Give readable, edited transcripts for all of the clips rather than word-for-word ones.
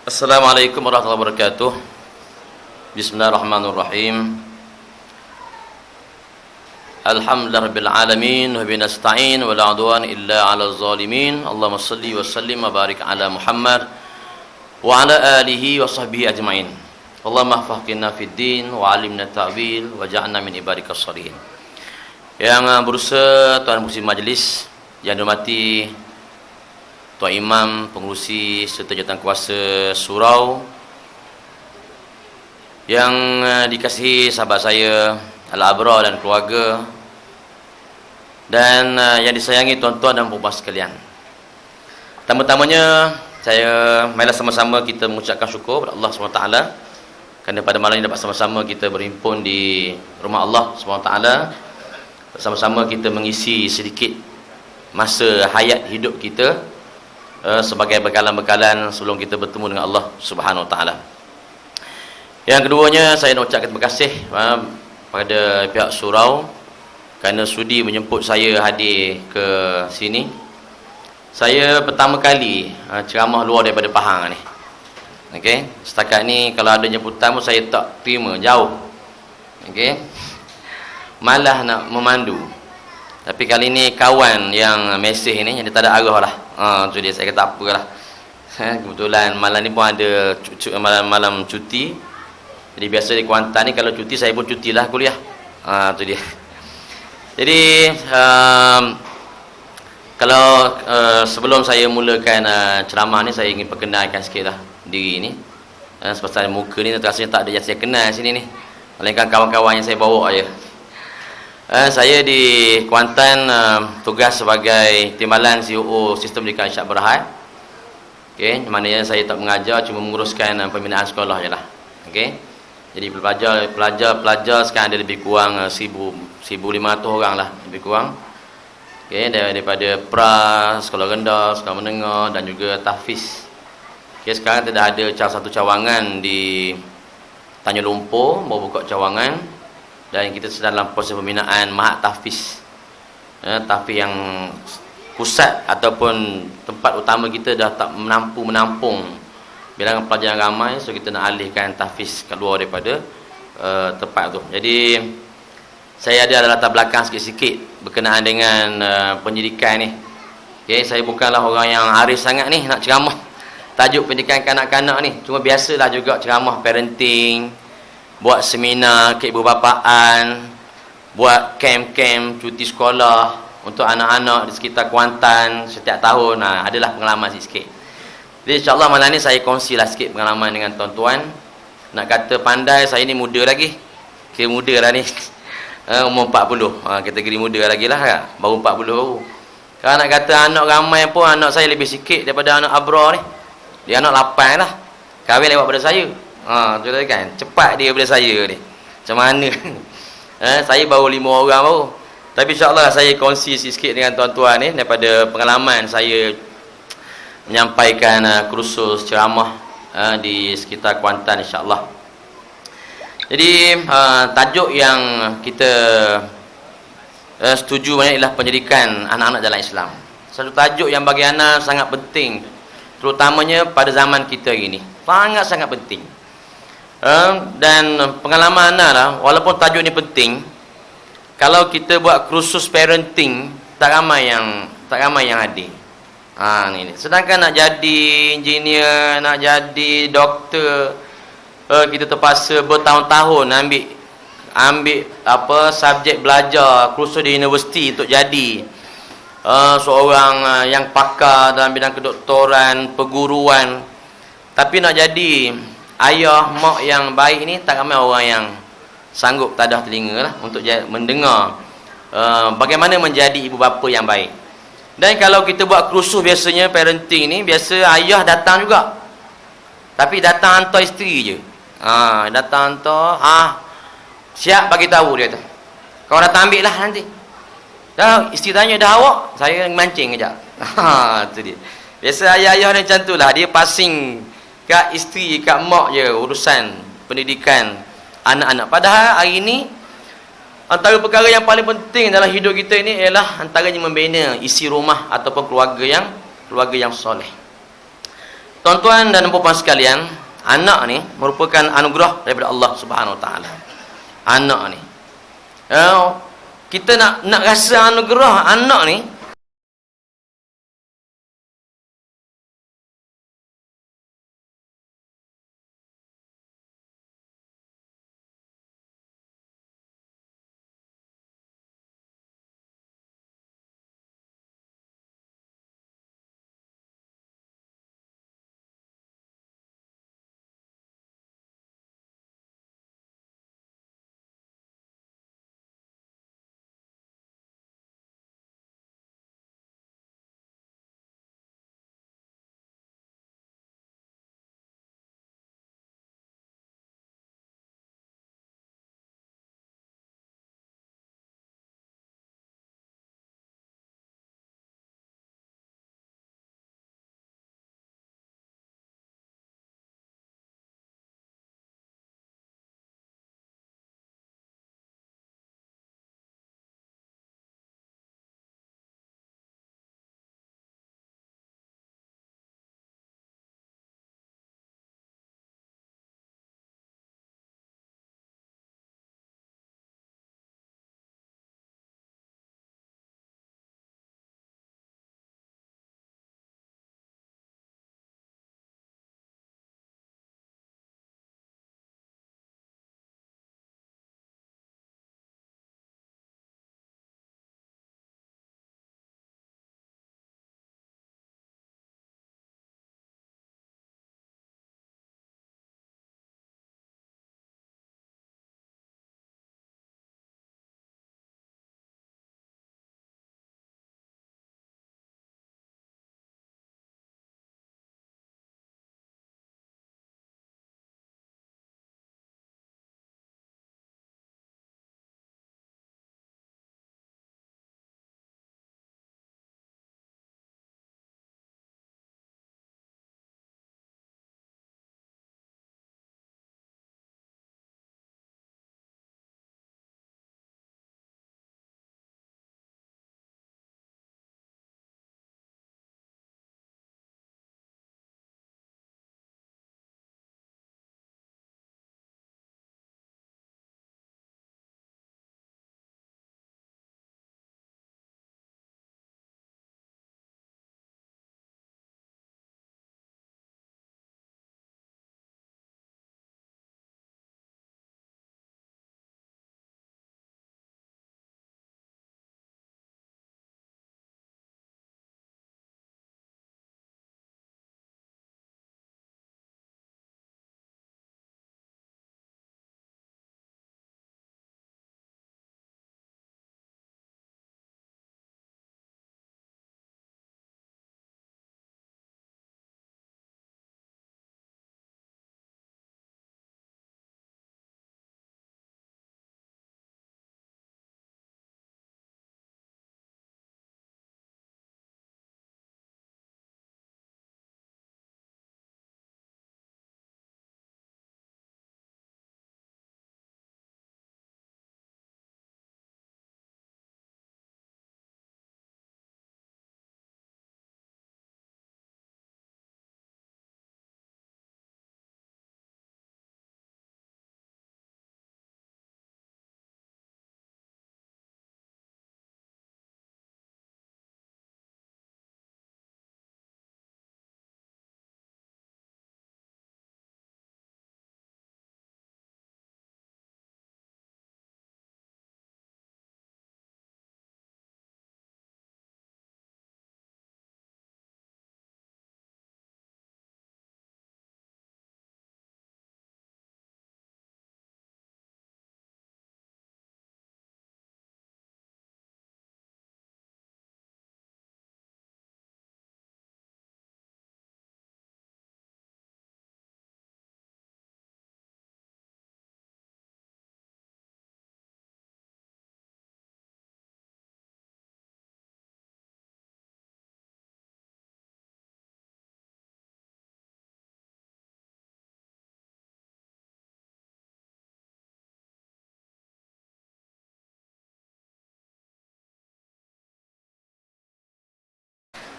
Assalamualaikum warahmatullahi wabarakatuh. Bismillahirrahmanirrahim. Alhamdulillahirabbil alamin wa bihi nasta'in wa la 'udwana illa 'alal zalimin. Allahumma shalli wa sallim wa barik ala Muhammad wa ala alihi wa sahbihi ajmain. Allahumma faqihna fid din wa 'allimna ta'wil wa ja'alna min ibadikas shalihin. Yang berusaha tuan pengurusi majlis yang dihormati Tuan Imam, pengurusi serta jawatan kuasa surau, yang dikasihi sahabat saya Al-Abrar dan keluarga, dan yang disayangi tuan-tuan dan puan-puan sekalian. Pertama-tamanya marilah sama-sama kita mengucapkan syukur kepada Allah SWT kerana pada malam ini dapat sama-sama kita berhimpun di rumah Allah SWT, bersama-sama kita mengisi sedikit masa hayat hidup kita sebagai bekalan-bekalan sebelum kita bertemu dengan Allah Subhanahu Wa Taala. Yang keduanya, saya nak ucapkan terima kasih pada pihak surau kerana sudi menjemput saya hadir ke sini. Saya pertama kali ceramah luar daripada Pahang ni. Okey, setakat ni kalau ada jemputan pun saya tak terima, jauh. Okey. Malah nak memandu. Tapi kali ni kawan yang mesej ni, yang dia tak ada arah lah. Tu dia, saya kata apalah. Kebetulan malam ni pun ada malam cuti. Jadi biasa di Kuantan ni kalau cuti saya pun cutilah kuliah. Tu dia. Jadi kalau sebelum saya mulakan ceramah ni, saya ingin perkenalkan sikitlah diri ni. Sebab muka ni rasanya tak ada yang saya kenal sini ni. Melainkan kawan-kawan yang saya bawa je. Saya di Kuantan tugas sebagai timbalan CEO Sistem Pendidikan Irsyad Berhad. Okey, maknanya saya tak mengajar, cuma menguruskan pembinaan sekolah jelah. Okey. Jadi pelajar sekarang ada lebih kurang 1,500 orang lah, lebih kurang. Okey, daripada pra, sekolah rendah, sekolah menengah dan juga tahfiz. Okey, sekarang kita ada satu cawangan di Tanjung Lumpur, baru buka cawangan. Dan kita sedang dalam proses pembinaan Mahat Tahfiz. Tahfiz yang pusat ataupun tempat utama kita dah tak menampung bilangan pelajar yang ramai, so kita nak alihkan tahfiz keluar daripada tempat tu. Jadi saya ada latar belakang sikit-sikit berkenaan dengan pendidikan ni. Okay, saya bukanlah orang yang arif sangat ni nak ceramah tajuk pendidikan kanak-kanak ni. Cuma biasalah juga ceramah parenting, buat seminar keibubapaan, buat kem-kem cuti sekolah untuk anak-anak di sekitar Kuantan setiap tahun. Adalah pengalaman sikit. Jadi insyaAllah malam ni saya kongsilah sikit pengalaman dengan tuan-tuan. Nak kata pandai, saya ni muda lagi. Kira muda lah ni. Umur 40. Kategori muda lagi lah. Baru 40 baru. Kalau nak kata anak ramai pun, anak saya lebih sikit daripada anak Abrar ni. Dia anak 8 lah. Kahwin lewat pada saya. Tu kan, cepat dia daripada saya ni. Macam mana? Saya baru 5 orang baru. Tapi insyaAllah saya kongsi sikit dengan tuan-tuan ni daripada pengalaman saya menyampaikan kursus ceramah di sekitar Kuantan insyaAllah. Jadi tajuk yang kita setuju banyak ialah pendidikan anak-anak dalam Islam. Satu tajuk yang bagi ana sangat penting, terutamanya pada zaman kita ini. Sangat-sangat penting. Dan pengalaman ana lah, walaupun tajuk ni penting, kalau kita buat kursus parenting tak ramai yang hadir. Ni. Sedangkan nak jadi engineer, nak jadi doktor, kita terpaksa bertahun-tahun ambil subjek belajar kursus di universiti untuk jadi seorang yang pakar dalam bidang kedoktoran, perguruan. Tapi nak jadi ayah, mak yang baik ni tak ramai orang yang sanggup tadah telinga lah untuk mendengar bagaimana menjadi ibu bapa yang baik. Dan kalau kita buat kursus biasanya parenting ni, biasa ayah datang juga. Tapi datang hantar isteri je. Datang hantar, siap bagi tahu dia tu. Kau datang ambil lah nanti. Dah isteri tanya, dah awak? Saya mancing kejap. Tu dia. Biasa ayah-ayah ni macam tu lah, dia passing kat isteri, kat mak je urusan pendidikan anak-anak. Padahal hari ni antara perkara yang paling penting dalam hidup kita ini ialah antaranya membina isi rumah ataupun keluarga yang soleh. Tuan-tuan dan puan sekalian, anak ni merupakan anugerah daripada Allah Subhanahu Wa Taala. Anak ni, kita nak rasa anugerah anak ni,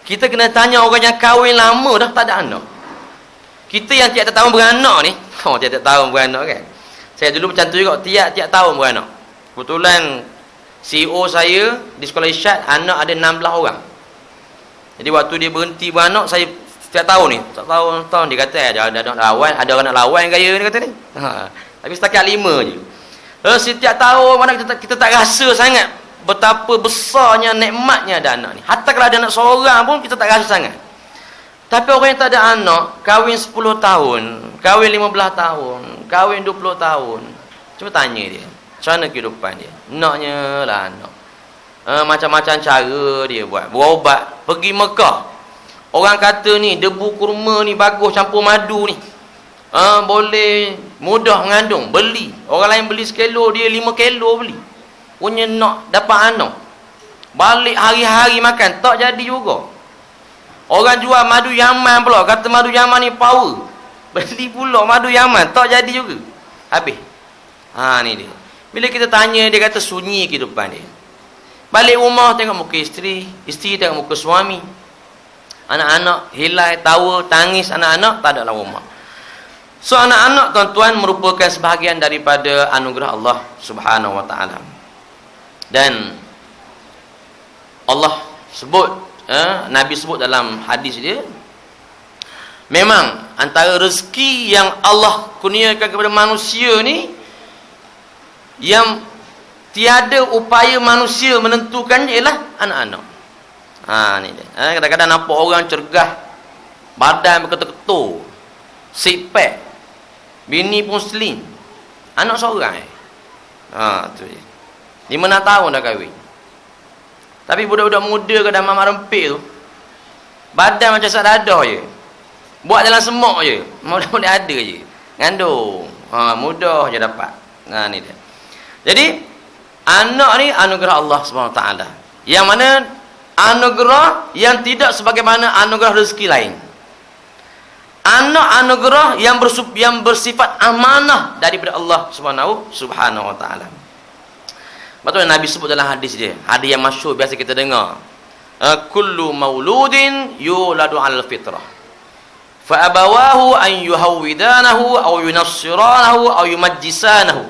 kita kena tanya orang yang kahwin lama dah tak ada anak. Kita yang tiap-tiap tahun beranak ni, tiap-tiap tahun beranak kan. Saya dulu macam tu juga, tiap-tiap tahun beranak. Kebetulan CEO saya di sekolah Irsyad, anak ada 16 orang. Jadi waktu dia berhenti beranak, saya setiap tahun ni, setiap tahun dia kata ada anak lawan, ada orang nak lawan gaya dia kata ni. Tapi setakat 5 je. Setiap tahun mana kita tak rasa sangat betapa besarnya nikmatnya ada anak ni. Hatta kalau ada anak seorang pun kita tak rasa sangat. Tapi orang yang tak ada anak, kahwin 10 tahun, kahwin 15 tahun, kahwin 20 tahun. Cuba tanya dia, macam mana kehidupan dia? Naknya lah anak. Macam-macam cara dia buat. Berobat, pergi Mekah. Orang kata ni, debu kurma ni bagus campur madu ni. Boleh mudah mengandung, beli. Orang lain beli 1 kilo, dia 5 kilo beli. Punya nak dapat anak. Balik hari-hari makan, tak jadi juga. Orang jual madu Yaman pula, kata madu Yaman ni power. Beli pula madu Yaman, tak jadi juga. Habis. Ni dia. Bila kita tanya, dia kata sunyi kehidupan dia. Balik rumah tengok muka isteri tengok muka suami. Anak-anak hilai, tawa, tangis anak-anak, tak ada dalam rumah. So anak-anak tuan-tuan merupakan sebahagian daripada anugerah Allah Subhanahu wa taala. Dan Allah sebut, Nabi sebut dalam hadis dia, memang antara rezeki yang Allah kurniakan kepada manusia ni, yang tiada upaya manusia menentukannya ialah anak-anak. Ni dia. Kadang-kadang nampak orang cergah, badan berketul-ketul, six pack, bini pun slim, anak seorang tu je. 5 tahun dah kahwin. Tapi budak-budak muda ke dalam mamak rempik tu, badan macam sak dadah je, buat dalam semak je, boleh ada je, ngandung, mudah je dapat. Ni dia. Jadi anak ni anugerah Allah Subhanahu Wa Taala, yang mana anugerah yang tidak sebagaimana anugerah rezeki lain. Anak anugerah yang bersifat amanah daripada Allah Subhanahu Wa Taala. Betul Nabi sebut dalam hadis dia, hadis yang masyhur biasa kita dengar, kullu mauludin yuladu 'alal fitrah fa abawahu an yuhawwidanahu aw yunassiranahu aw yumajjisanahu.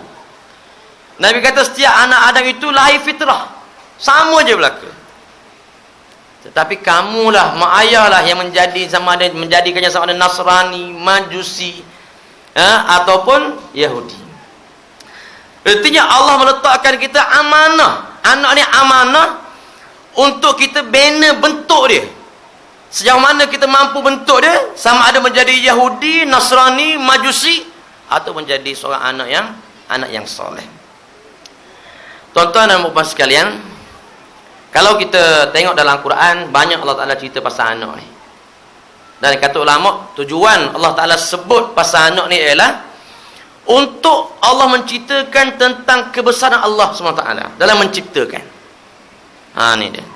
Nabi kata setiap anak Adam itu lahir fitrah, sama je belaka. Tetapi kamulah, mak ayahlah yang menjadikannya sama ada Nasrani, Majusi, ataupun Yahudi. Artinya Allah meletakkan kita amanah. Anak ni amanah untuk kita bina bentuk dia. Sejauh mana kita mampu bentuk dia, sama ada menjadi Yahudi, Nasrani, Majusi, atau menjadi seorang anak yang soleh. Tuan-tuan dan puan-puan sekalian, kalau kita tengok dalam Quran, banyak Allah Ta'ala cerita pasal anak ni. Dan kata ulama, tujuan Allah Ta'ala sebut pasal anak ni ialah untuk Allah menceritakan tentang kebesaran Allah SWT dalam menciptakan. Ni dia.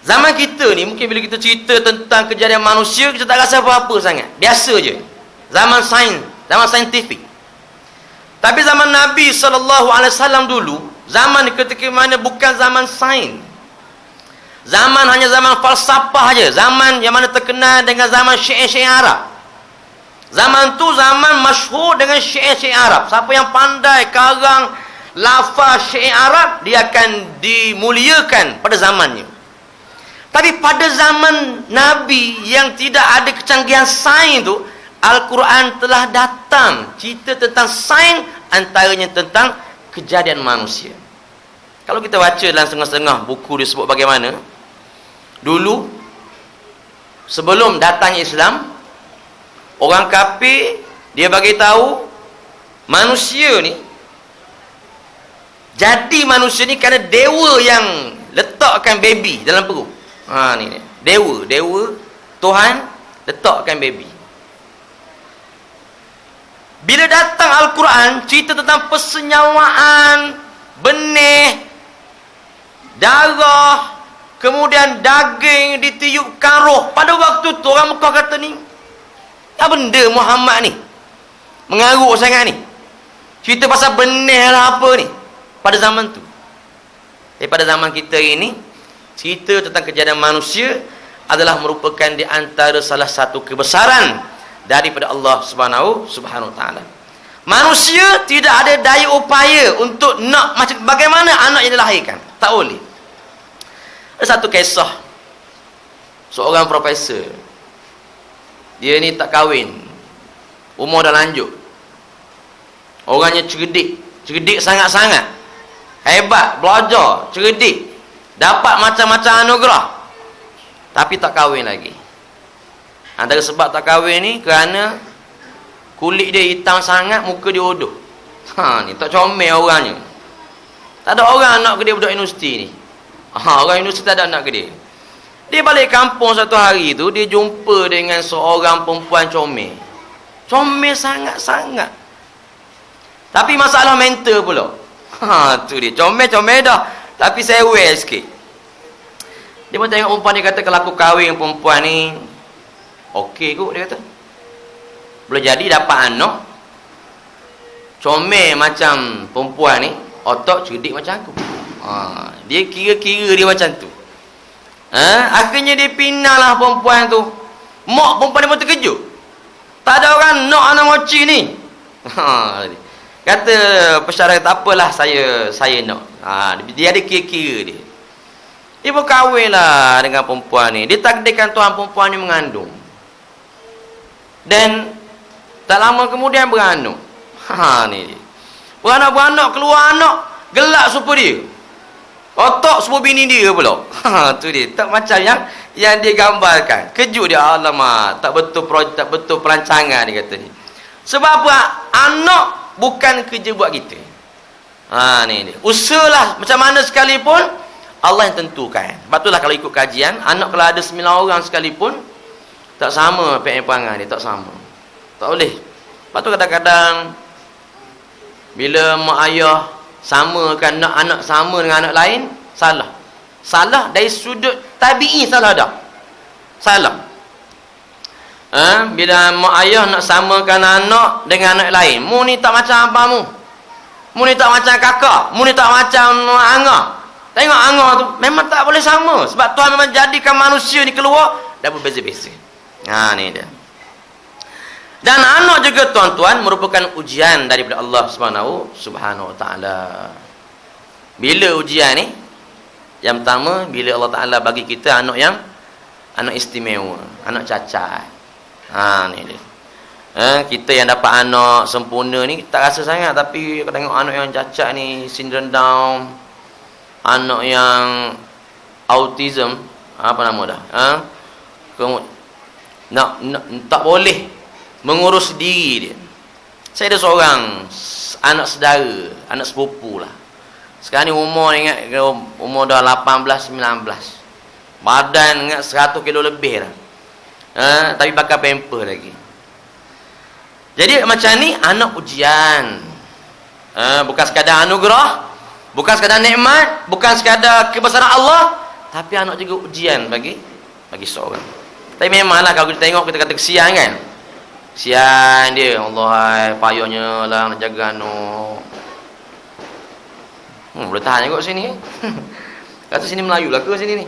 Zaman kita ni, mungkin bila kita cerita tentang kejadian manusia, kita tak rasa apa-apa sangat, biasa je. Zaman sains, zaman saintifik. Tapi zaman Nabi SAW dulu, zaman ketika mana bukan zaman sains, zaman hanya zaman falsafah aja, zaman yang mana terkenal dengan zaman syair-syair Arab. Zaman tu zaman masyhur dengan syair-syair Arab. Siapa yang pandai karang lafaz syair Arab, dia akan dimuliakan pada zamannya. Tapi pada zaman Nabi yang tidak ada kecanggihan sains tu, Al-Quran telah datang cerita tentang sains, antaranya tentang kejadian manusia. Kalau kita baca dalam setengah-setengah buku disebut bagaimana dulu sebelum datangnya Islam, orang kafir dia bagi tahu manusia ni jadi manusia ni kerana dewa yang letakkan baby dalam perut. Ni dia. Dewa Tuhan letakkan baby. Bila datang Al-Quran cerita tentang persenyawaan, benih, darah, kemudian daging ditiupkan roh. Pada waktu tu orang Mekah kata ni, apa benda Muhammad ni mengarut sangat ni, cerita pasal benih lah apa ni pada zaman tu. Pada zaman kita ini, cerita tentang kejadian manusia adalah merupakan di antara salah satu kebesaran daripada Allah Subhanahu wa taala. Manusia tidak ada daya upaya untuk nak macam bagaimana anak yang dilahirkan. Tak boleh. Ada satu kisah seorang profesor. Dia ni tak kahwin. Umur dah lanjut. Orangnya cerdik. Cerdik sangat-sangat. Hebat, belajar, cerdik. Dapat macam-macam anugerah. Tapi tak kahwin lagi. Antara sebab tak kahwin ni kerana kulit dia hitam sangat, muka dia bodoh. Ni tak comel orangnya. Tak ada orang nak ke dia budak universiti ni. Orang universiti tak ada nak ke dia. Dia balik kampung satu hari tu, dia jumpa dengan seorang perempuan comel. Comel sangat-sangat. Tapi masalah mental pula. Tu dia. Comel-comel dah. Tapi sewel sikit. Dia pun tengok perempuan, dia kata, kalau aku kahwin dengan perempuan ni, okey kot, dia kata. Boleh jadi dapat anak comel macam perempuan ni, otak cerdik macam aku. Dia kira-kira dia macam tu. Akhirnya dia pinanglah perempuan tu. Mak perempuan dia pun terkejut. Tak ada orang nak anak moci ni. Kata pesara, tak apalah, saya nak. Dia ada kira-kira dia. Dia pun kahwinlah dengan perempuan ni. Dia takdirkan Tuhan perempuan ni mengandung. Dan tak lama kemudian beranak. Ni dia. Beranak keluar anak, gelak supa dia. Otak supa bini dia pula. Tu dia. Tak macam yang dia gambarkan. Kejut dia, alamak, tak betul perancangan dia kata ni. Sebab apa? Anak bukan kerja buat kita. Ni dia. Usahalah macam mana sekalipun Allah yang tentukan. Sebab itulah kalau ikut kajian, anak kalau ada 9 orang sekalipun tak sama perangai dia, tak sama. Tak boleh. Lepas tu kadang-kadang bila mak ayah samakan anak sama dengan anak lain, salah. Salah dari sudut tabi'i, salah dah. Salah. Bila mak ayah nak samakan anak dengan anak lain, mu ni tak macam apamu. Mu ni tak macam kakak, mu ni tak macam angah. Tengok angah tu memang tak boleh sama. Sebab Tuhan memang jadikan manusia ni keluar dah berbeza-beza. Ni dia. Dan anak juga tuan-tuan merupakan ujian daripada Allah Subhanahu wa taala. Bila ujian ni? Yang pertama, bila Allah Taala bagi kita anak istimewa, anak cacat. Ni dia. Kita yang dapat anak sempurna ni tak rasa sangat, tapi kalau tengok anak yang cacat ni, syndrome Down, anak yang autism, apa nama dah? Tak boleh mengurus diri dia. Saya ada seorang anak saudara, anak sepupu lah. Sekarang ni umur dah 18, 19. Badan ingat 100 kilo lebih lah. Tapi pakai pamper lagi. Jadi macam ni anak ujian. Bukan sekadar anugerah, bukan sekadar nikmat, bukan sekadar kebesaran Allah, tapi anak juga ujian bagi seorang. Tapi memanglah kalau kita tengok, kita kata kesian kan. Kesian dia, Allah, payahnya lah nak jaga anak. Boleh tahan kot sini. Kata sini Melayu lah ke sini ni.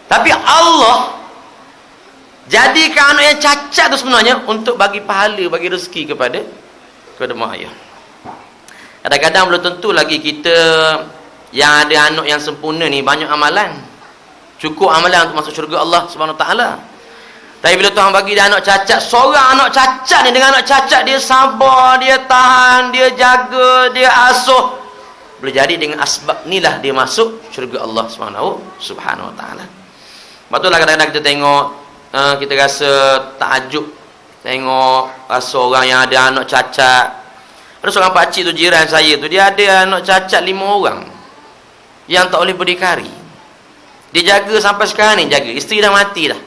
Tapi Allah jadikan anak yang cacat tu sebenarnya untuk bagi pahala, bagi rezeki kepada mak ayah. Kadang-kadang belum tentu lagi kita yang ada anak yang sempurna ni banyak amalan, cukup amalan untuk masuk syurga Allah Subhanahu Wa Taala. Tapi bila Tuhan bagi dia anak cacat, seorang anak cacat ni, dengan anak cacat dia sabar, dia tahan, dia jaga, dia asuh, boleh jadi dengan asbab inilah dia masuk syurga Allah Subhanahu Wa Taala. Betullah kadang-kadang kita tengok, kita rasa takjub tengok rasa orang yang ada anak cacat. Ada seorang pakcik tu, jiran saya tu, dia ada anak cacat 5 orang yang tak boleh berdikari. Dia jaga sampai sekarang ni, jaga. Isteri dah mati dah.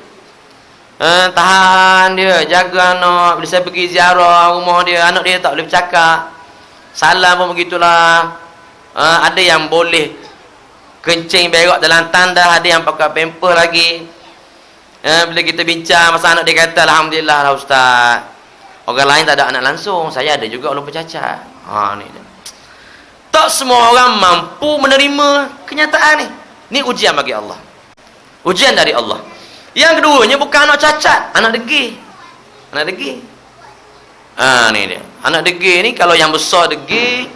Tahan dia, jaga anak. Bila saya pergi ziarah rumah dia, anak dia tak boleh bercakap, salam pun begitulah. Ada yang boleh kencing berak dalam tandas, ada yang pakai pamper lagi. Bila kita bincang masa anak, dia kata, alhamdulillah lah ustaz, orang lain tak ada anak langsung, saya ada juga orang bercacat. Ni dia. Tak semua orang mampu menerima kenyataan ni. Ni ujian bagi Allah, ujian dari Allah. Yang keduanya bukan anak cacat, anak degil. Anak degil. Ni dia. Anak degil ni kalau yang besar degil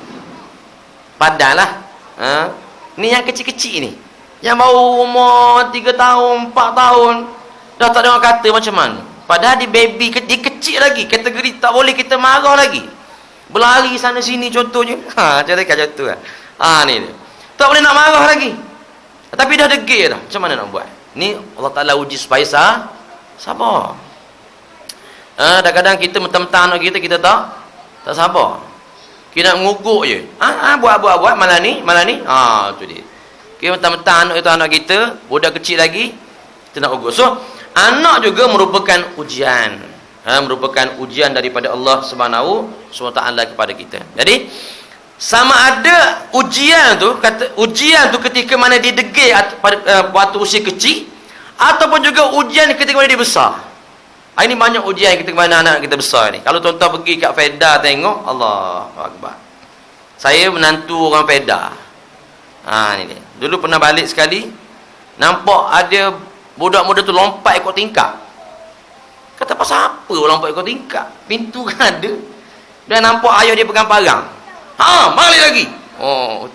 padanlah. Ni yang kecil-kecil ni. Yang baru umur 3 tahun, 4 tahun, dah tak dengar kata macam mana. Padahal dia baby, dia kecil lagi. Kategori tak boleh kita marah lagi. Berlari sana sini contohnya. Contohkan contoh lah. Ni dia. Tak boleh nak marah lagi. Tapi dah degil dah. Macam mana nak buat? Ni Allah Ta'ala uji supaya sabar. Kadang-kadang kita mentang-mentang anak kita tak sabar. Kita nak nguguk je. Buat. Malam ni. Tu dia. Kita mentang-mentang anak kita, budak kecil lagi, kita nak ugut. So, anak juga merupakan ujian. Merupakan ujian daripada Allah Subhanahu SWT kepada kita. Jadi, sama ada ujian tu ketika mana dia degil waktu usia kecil, ataupun juga ujian ketika mana dia besar. Ini banyak ujian ketika mana anak kita besar ni. Kalau tuan-tuan pergi kat Feda tengok, Allahu Akbar. Saya menantu orang Feda. Ni dia. Dulu pernah balik sekali, nampak ada budak-budak tu lompat ikut tingkap. Kata pasal apa lompat ikut tingkap? Pintu kan ada. Dan nampak ayah dia pegang parang. Balik lagi.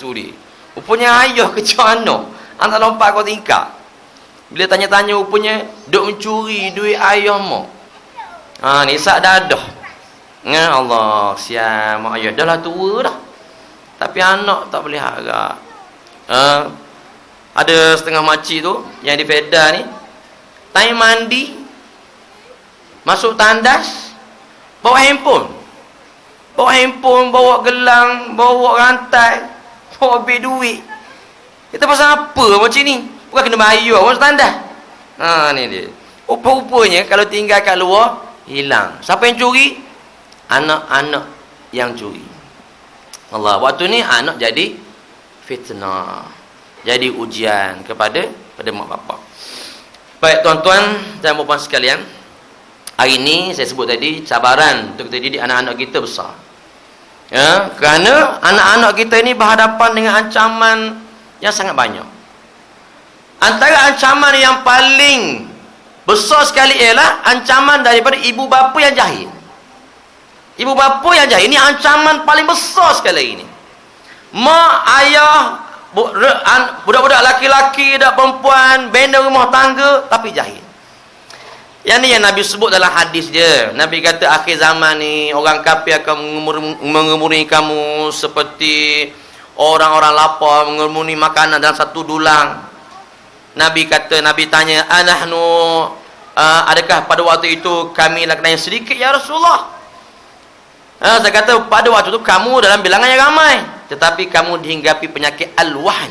Tu dia. Rupanya ayah kejar anak lompat ikut tingkap. Bila tanya-tanya rupanya duk mencuri duit ayah mak. Ni sak dadah. Allah, sial mak ayah dah lah tua dah. Tapi anak tak boleh harap. Ada setengah makcik tu yang di Feda ni, time mandi masuk tandas, bawa handphone, bawa gelang, bawa rantai, bawa beg duit. Kita pasal apa macam ni? Bukan kena bayar masuk tandas. Ni dia. Rupa-rupanya kalau tinggal kat luar, hilang. Siapa yang curi? Anak-anak yang curi. Allah, waktu ni anak jadi fitnah, jadi ujian kepada mak bapak. Baik tuan-tuan dan puan-puan sekalian, hari ini saya sebut tadi cabaran untuk kita didik anak-anak kita besar. Kerana anak-anak kita ini berhadapan dengan ancaman yang sangat banyak. Antara ancaman yang paling besar sekali ialah ancaman daripada ibu bapa yang jahil. Ibu bapa yang jahil ini ancaman paling besar sekali ini. Mak, ayah, budak-budak laki-laki dan perempuan, benda rumah tangga tapi jahil. Yang ni yang Nabi sebut dalam hadis dia. Nabi kata akhir zaman ni orang kafir akan mengemuri kamu seperti orang-orang lapar mengemuri makanan dalam satu dulang. Nabi tanya, adakah pada waktu itu kami lakukan yang sedikit ya Rasulullah? Saya kata pada waktu itu kamu dalam bilangan yang ramai, tetapi kamu dihinggapi penyakit al-wahn.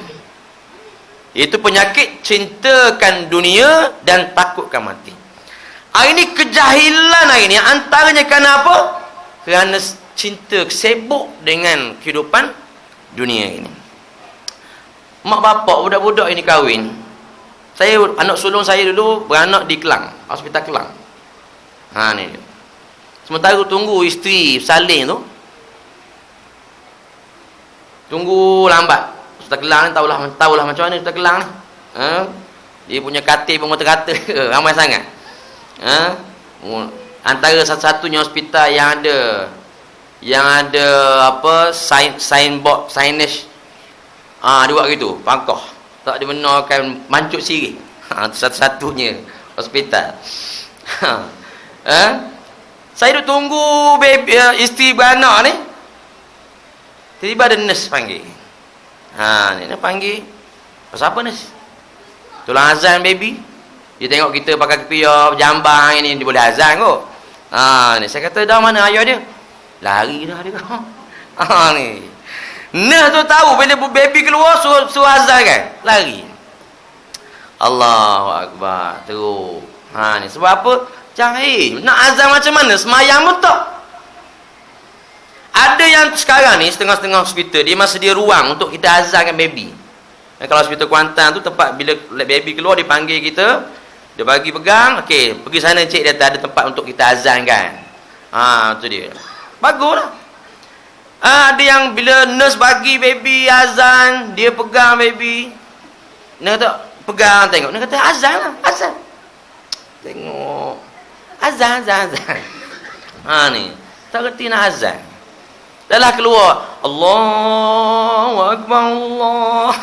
Itu penyakit cintakan dunia dan takutkan mati. Hari ini kejahilan hari ini antaranya kerana apa? Kerana cinta, sibuk dengan kehidupan dunia ini. Mak bapak budak-budak ini kahwin. Anak sulung saya dulu beranak di Kelang, hospital Kelang. Ni dia. Sementara tunggu isteri salin tu, tunggu lambat. Hospital Kelang ni tahulah macam mana hospital Kelang ni. Dia punya katil pun kata ramai sangat. Antara satu-satunya hospital yang ada apa signboard, signage. Dia buat gitu, pangkah. Tak dibenarkan mancut sirih. Satu-satunya hospital. Saya duduk tunggu baby, isteri beranak ni. Tiba-tiba ada nurse panggil. Ni panggil. Pasal apa nurse? Tulang azan baby. Dia tengok kita pakai kepiah, jambang ini, dia boleh azan kot. Ni saya kata, dah mana ayah dia? Lari dah dia. Ni. Nurse tu tahu bila baby keluar suruh azan kan? Lari. Allahu Akbar. Teruk. Ni sebab apa? Jahil. Nak azan macam mana? Semayang pun tak. Ada yang sekarang ni setengah-setengah hospital dia masih dia ruang untuk kita azankan baby. Kalau hospital Kuantan tu tempat bila baby keluar dipanggil kita, dia bagi pegang, okey, pergi sana cek dia ada tempat untuk kita azankan. Tu dia. Baguslah. Ada yang bila nurse bagi baby azan, dia pegang baby. Dia kata pegang tengok. Dia kata azan lah, azan. Tengok azan. Ha ni, tak reti nak azan. Dahlah keluar Allahu Akbar Allah.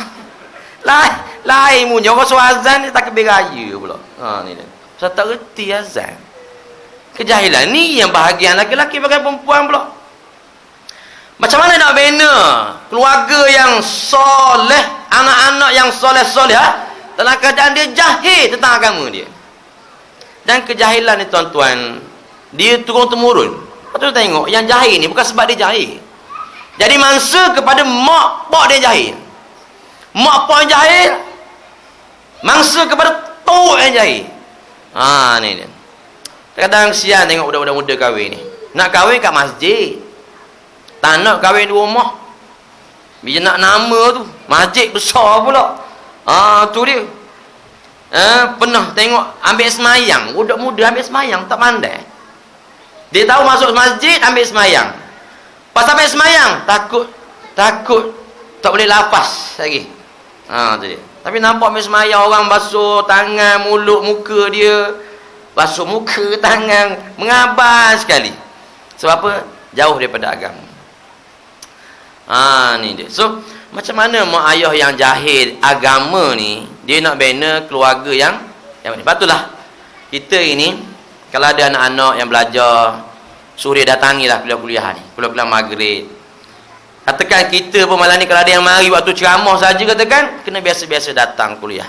Lain punya orang suruh azan ni takbir raya pula. Ha ni dia. Saya tak reti azan. Kejahilan ni yang bahagian laki-laki bahagian perempuan pula. Macam mana nak bina keluarga yang soleh, anak-anak yang soleh-soleh dalam keadaan dia jahil tentang agama dia. Dan kejahilan ni tuan-tuan, dia turun-temurun. Patut tengok yang jahil ni bukan sebab dia jahil. Jadi mangsa kepada mak pak dia jahil. Mak pak yang jahil, mangsa kepada tok yang jahil. Ha ni dia. Kadang-kadang sian tengok budak-budak muda kahwin ni. Nak kahwin kat masjid. Tak nak kahwin di rumah. Bila nak nama tu, masjid besar pula. Tu dia. Pernah tengok ambil semayang, budak muda ambil semayang tak pandai. Dia tahu masuk masjid ambil semayang. Pas sampai semayang takut tak boleh lapas lagi. Tu dia. Tapi nampak ambil semayang orang basuh tangan, mulut, muka dia. Basuh muka, tangan, mengabar sekali. Sebab apa? Jauh daripada agama. Ni dia. So, macam mana mak ayah yang jahil agama ni, dia nak bina keluarga yang ni. Patutlah kita ini, kalau ada anak-anak yang belajar, suruh dia datangilah kuliah-kuliah ni. Kuliah-kuliah maghrib. Katakan kita pun malam ni, kalau ada yang mari waktu ceramah saja, katakan, kena biasa-biasa datang kuliah.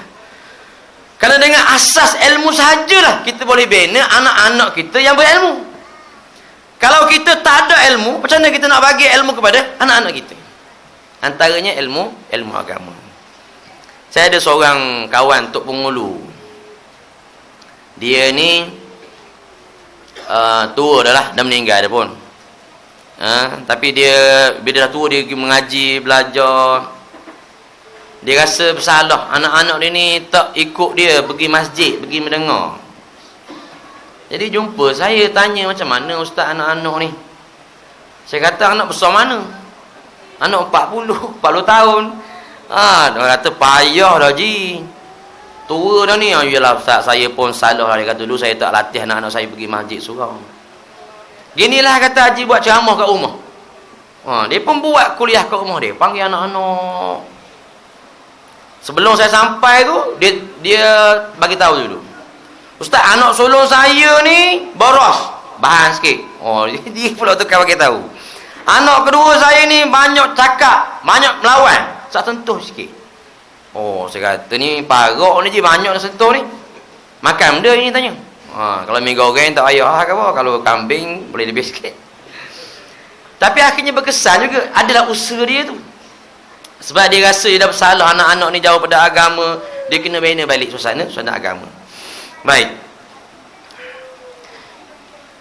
Kerana dengan asas ilmu sahajalah kita boleh bina anak-anak kita yang berilmu. Kalau kita tak ada ilmu, macam mana kita nak bagi ilmu kepada anak-anak kita? Antaranya ilmu agama. Saya ada seorang kawan Tok Pengulu. Dia ni tua dah meninggal dah pun. Tapi dia bila dah tua, dia pergi mengaji, belajar. Dia rasa bersalah anak-anak dia ni tak ikut dia pergi masjid, pergi mendengar. Jadi jumpa saya, tanya macam mana ustaz anak-anak ni. Saya kata anak besar mana? Anak 40 tahun. Dia kata payah dah ji. Tua dah ni. Yalah ustaz, saya pun salah lah. Dia kata dulu saya tak latih anak-anak saya pergi masjid surau. Ginilah kata haji buat ceramah kat rumah. Dia pun buat kuliah kat rumah dia, panggil anak-anak. Sebelum saya sampai tu, dia bagi tahu dulu. Ustaz, anak sulung saya ni boros. Bahan sikit. Dia pula tukar bagi tahu. Anak kedua saya ni banyak cakap, banyak melawan. Saya sentuh sikit. Saya kata ni parok ni je, banyak nak sentuh ni. Makan benda ni tanya. Kalau mi goreng tak payah ke apa. Kalau kambing boleh lebih sikit. Tapi akhirnya berkesan juga. Adalah usaha dia tu. Sebab dia rasa dia dah bersalah, anak-anak ni jauh pada agama, dia kena bina balik suasana agama. Baik.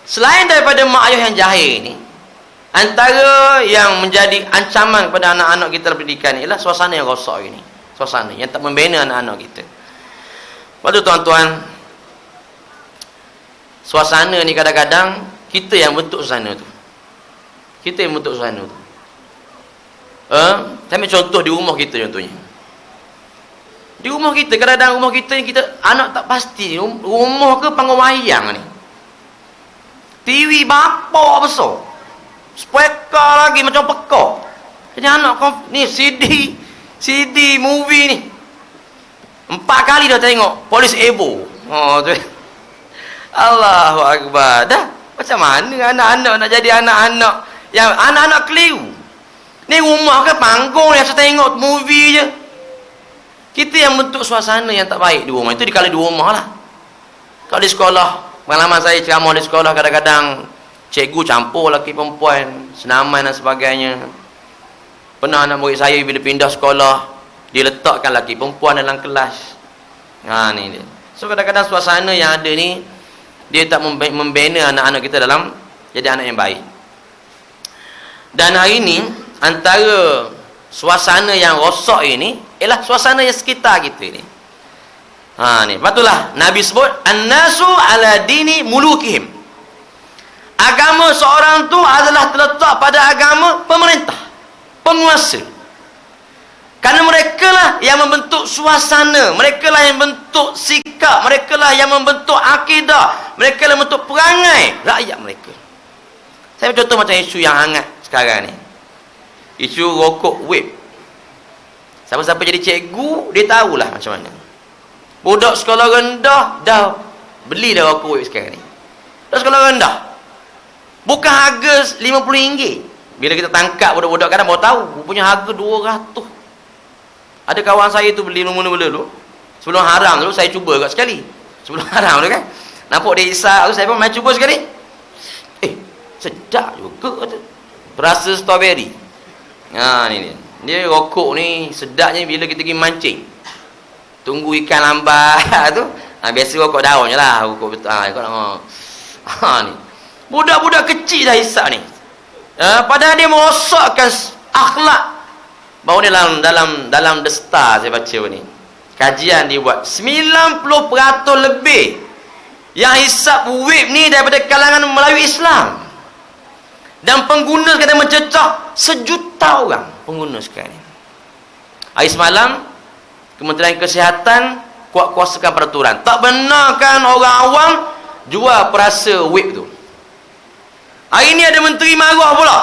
Selain daripada mak ayah yang jahil ni, antara yang menjadi ancaman kepada anak-anak kita dalam pendidikan ni ialah suasana yang rosak ini. Suasana yang tak membina anak-anak kita. Lepas tu tuan-tuan, suasana ni kadang-kadang kita yang bentuk suasana tu. Kita yang bentuk suasana tu. Saya ambil contoh di rumah kita contohnya. Di rumah kita, kadang-kadang rumah kita ni, kita anak tak pasti rumah ke panggung wayang ni. TV bapak besar. Speaker lagi macam pekak. Jadi anak ni CD movie ni 4 kali dah tengok Polis Evo. Tu. Allahu Akbar. Dah macam mana anak-anak nak jadi anak-anak yang anak-anak keliru. Ni rumah ke panggung yang saya tengok movie je. Kita yang bentuk suasana yang tak baik di rumah. Itu dikala di rumah lah. Kalau di sekolah, pengalaman saya ceramah di sekolah, kadang-kadang cikgu campur lelaki perempuan, senaman dan sebagainya. Pernah anak murid saya bila pindah sekolah, dia letakkan lelaki perempuan dalam kelas. Ni dia. So kadang-kadang suasana yang ada ni, dia tak membina anak-anak kita dalam jadi anak yang baik. Dan hari ni, antara suasana yang rosak ini ialah suasana yang sekitar kita ni. Ni, patutlah Nabi sebut an-nasu ala dini mulukihim. Agama seorang tu adalah terletak pada agama pemerintah, penguasa. Karena mereka lah yang membentuk suasana, mereka lah yang membentuk sikap, mereka lah yang membentuk akidah, mereka lah yang membentuk perangai rakyat mereka. Saya contoh macam isu yang hangat sekarang ni, isu rokok vape. Siapa-siapa jadi cikgu, dia tahulah macam mana. Budak sekolah rendah dah beli dah rokok vape sekarang ni. Dah sekolah rendah, bukan harga RM50. Bila kita tangkap budak-budak kadang baru tahu punya harga RM200. Ada kawan saya tu beli mula-mula dulu, sebelum haram dulu, saya cuba kat sekali. Sebelum haram tu kan, nampak dia isap tu, saya pun main cuba sekali. Sedap juga tu, rasa strawberry. Ni dia rokok ni sedapnya bila kita pergi mancing, tunggu ikan lambat tu. Biasa rokok daun je lah, rokok betul. Ni budak-budak kecil dah isap ni. Padahal dia merosakkan akhlak. Baru ni dalam The Star saya baca ni, kajian dia buat 90% lebih yang hisap vape ni daripada kalangan Melayu Islam, dan pengguna sekarang mencecah 1 juta orang pengguna sekarang ni. Hari semalam Kementerian Kesihatan kuat-kuasakan peraturan, tak benarkan orang awam jual perasa vape tu. Hari ni ada menteri marah pula,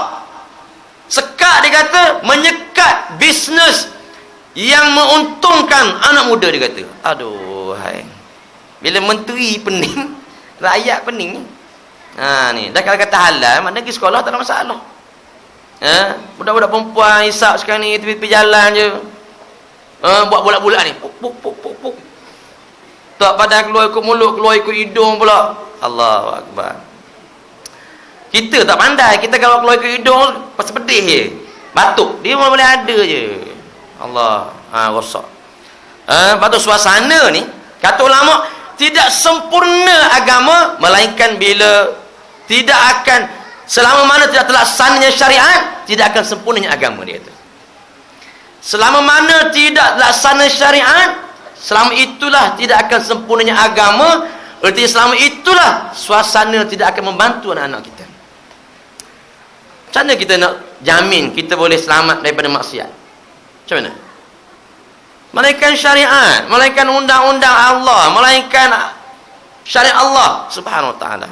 sekat dia kata menyekat bisnes yang menguntungkan anak muda, dia kata. Aduh hai, bila menteri pening, rakyat pening. Ni dah kalau kata halal, mana pergi sekolah tak ada masalah. Budak-budak perempuan hisap sekarang ni tepi-tepi jalan je, buat bulat-bulat ni, puk puk puk puk puk, tak padan keluar ikut mulut, keluar ikut hidung pula. Allahu Akbar. Kita tak pandai, kita kalau keluar ke hidung pasal pedih je, batuk dia boleh ada je. Allah rosak. Batuk suasana ni, kata ulama, tidak sempurna agama melainkan bila tidak akan, selama mana tidak terlaksananya syariat, tidak akan sempurnanya agama, dia kata. Selama mana tidak terlaksana syariat, selama itulah tidak akan sempurnanya agama. Artinya selama itulah suasana tidak akan membantu anak-anak kita. Macam mana kita nak jamin kita boleh selamat daripada maksiat? Macam mana? Melainkan syariat, melainkan undang-undang Allah, melainkan syariat Allah Subhanahu Wa Taala.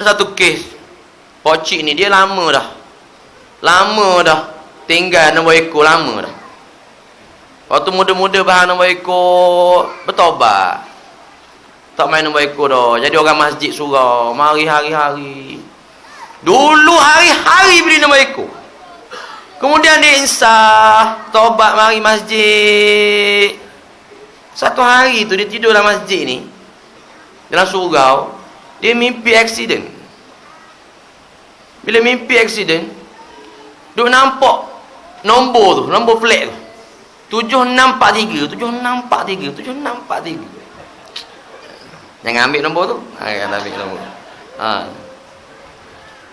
Ada satu kes, pocik ni dia lama dah tinggal nombor ekor, lama dah. Waktu muda-muda bahan nombor ekor, bertobat, tak main nombor ekor dah. Jadi orang masjid surau, mari hari-hari. Dulu hari-hari beli nombor ekor, kemudian dia insaf, tobat, mari masjid. Satu hari tu dia tidur dalam masjid ni, dalam surau, dia mimpi aksiden. Bila mimpi aksiden, duk nampak nombor tu, nombor flat tu, 7643, 7643, 7643. Jangan ambil nombor tu. Jangan ambil nombor.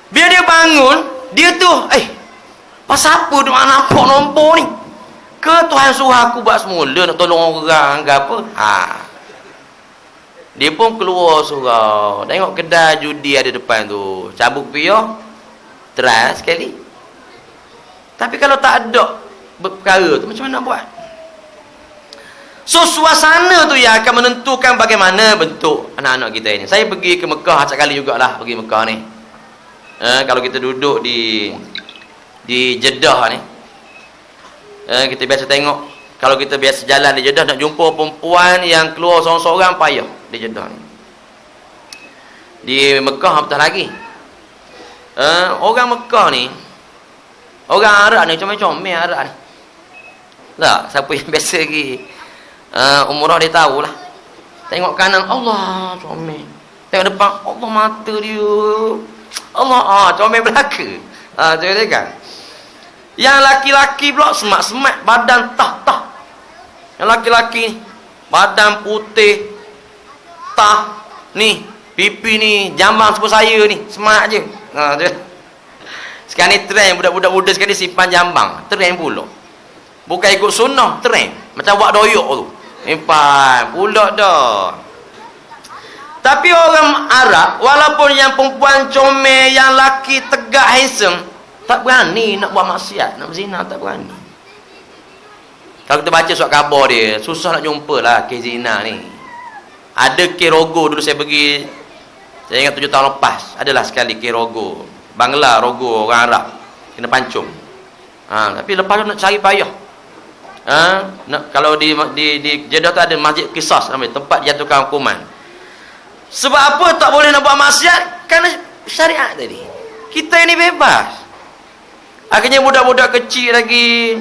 Bila dia bangun, dia tu, pasal apa dia nampak nombor ni? Ke Tuhan suruh aku buat semula, nak tolong orang ke apa? Dia pun keluar surau, tengok kedai judi ada depan tu, cabut piyah, try sekali. Tapi kalau tak ada perkara tu, macam mana nak buat? So suasana tu yang akan menentukan bagaimana bentuk anak-anak kita ini. Saya pergi ke Mekah acak kali jugalah, pergi Mekah ni. Kalau kita duduk di Jeddah ni, kita biasa tengok, kalau kita biasa jalan di Jeddah, nak jumpa perempuan yang keluar seorang-seorang payah di Jeddah ni. Di Mekah apatah lagi. Orang Mekah ni, orang Arab ni comel-comel Arab ni. Tak, siapa yang biasa pergi umrah dia tahulah. Tengok kanan, Allah comel. Tengok depan, Allah mata dia, Allah comel belaka. Tengok kan. Yang laki-laki pula semak-semak, badan tah-tah. Yang laki-laki ni badan putih, tah ni, pipi ni jambang seperti saya ni, semak je. Sekarang ni trend budak-budak muda sekali simpan jambang, trend pula. Bukan ikut sunnah, trend. Macam buat doyok tu, simpan pula dah. Tapi orang Arab, walaupun yang perempuan comel, yang laki tegak handsome, tak berani nak buat maksiat, nak berzina, tak berani. Kalau kita baca surat khabar dia, susah nak jumpa lah kes zina ni. Ada kes Rogo dulu saya pergi, saya ingat 7 tahun lepas, adalah sekali kes Rogo. Bangla, Rogo, orang Arab. Kena pancung. Tapi lepas tu nak cari payah. Kalau di Jeddah tu ada masjid Qisas, tempat jatuhkan hukuman. Sebab apa tak boleh nak buat maksiat? Kerana syariat tadi. Kita ini bebas. Akhirnya budak-budak kecil lagi.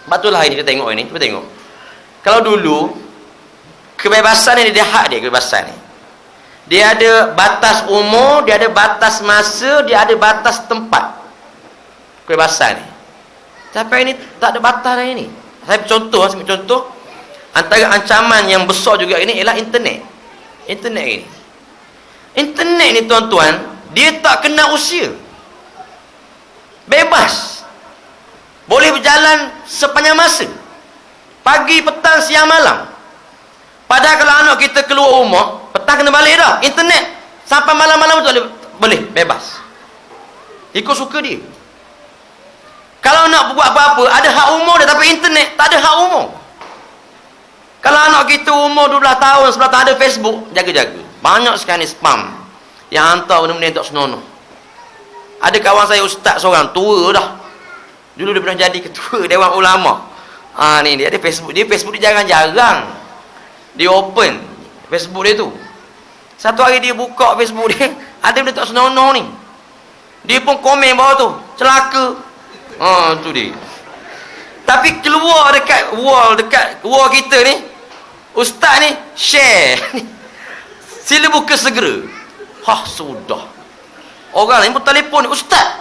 Betullah ini kita tengok ini. Cuba tengok. Kalau dulu kebebasan ini dia hak dia, kebebasan ni. Dia ada batas umur, dia ada batas masa, dia ada batas tempat. Kebebasan ni. Tapi ini tak ada batas dah ini. Saya contoh, antara ancaman yang besar juga ini ialah internet. Internet ini. Internet ni tuan-tuan, dia tak kena usia. Bebas. Boleh berjalan sepanjang masa. Pagi, petang, siang, malam. Padahal kalau anak kita keluar rumah, petang kena balik dah. Internet sampai malam-malam tu boleh bebas. Ikut suka dia. Kalau nak buat apa-apa, ada hak umur dia, tapi internet tak ada hak umur. Kalau anak kita umur 12 tahun, 11 tahun ada Facebook, jaga-jaga. Banyak sekali spam yang hantar benda-benda yang tak senonoh. Ada kawan saya ustaz seorang, tua dah. Dulu dia pernah jadi ketua Dewan Ulama. Ni dia ada Facebook. Facebook dia jarang-jarang dia open Facebook dia tu. Satu hari dia buka Facebook dia, ada benda tak senonoh ni. Dia pun komen bawah tu, celaka. Tu dia. Tapi keluar dekat wall kita ni, ustaz ni share. Sila buka segera. Sudah. Orang lain pun telefon, ustaz,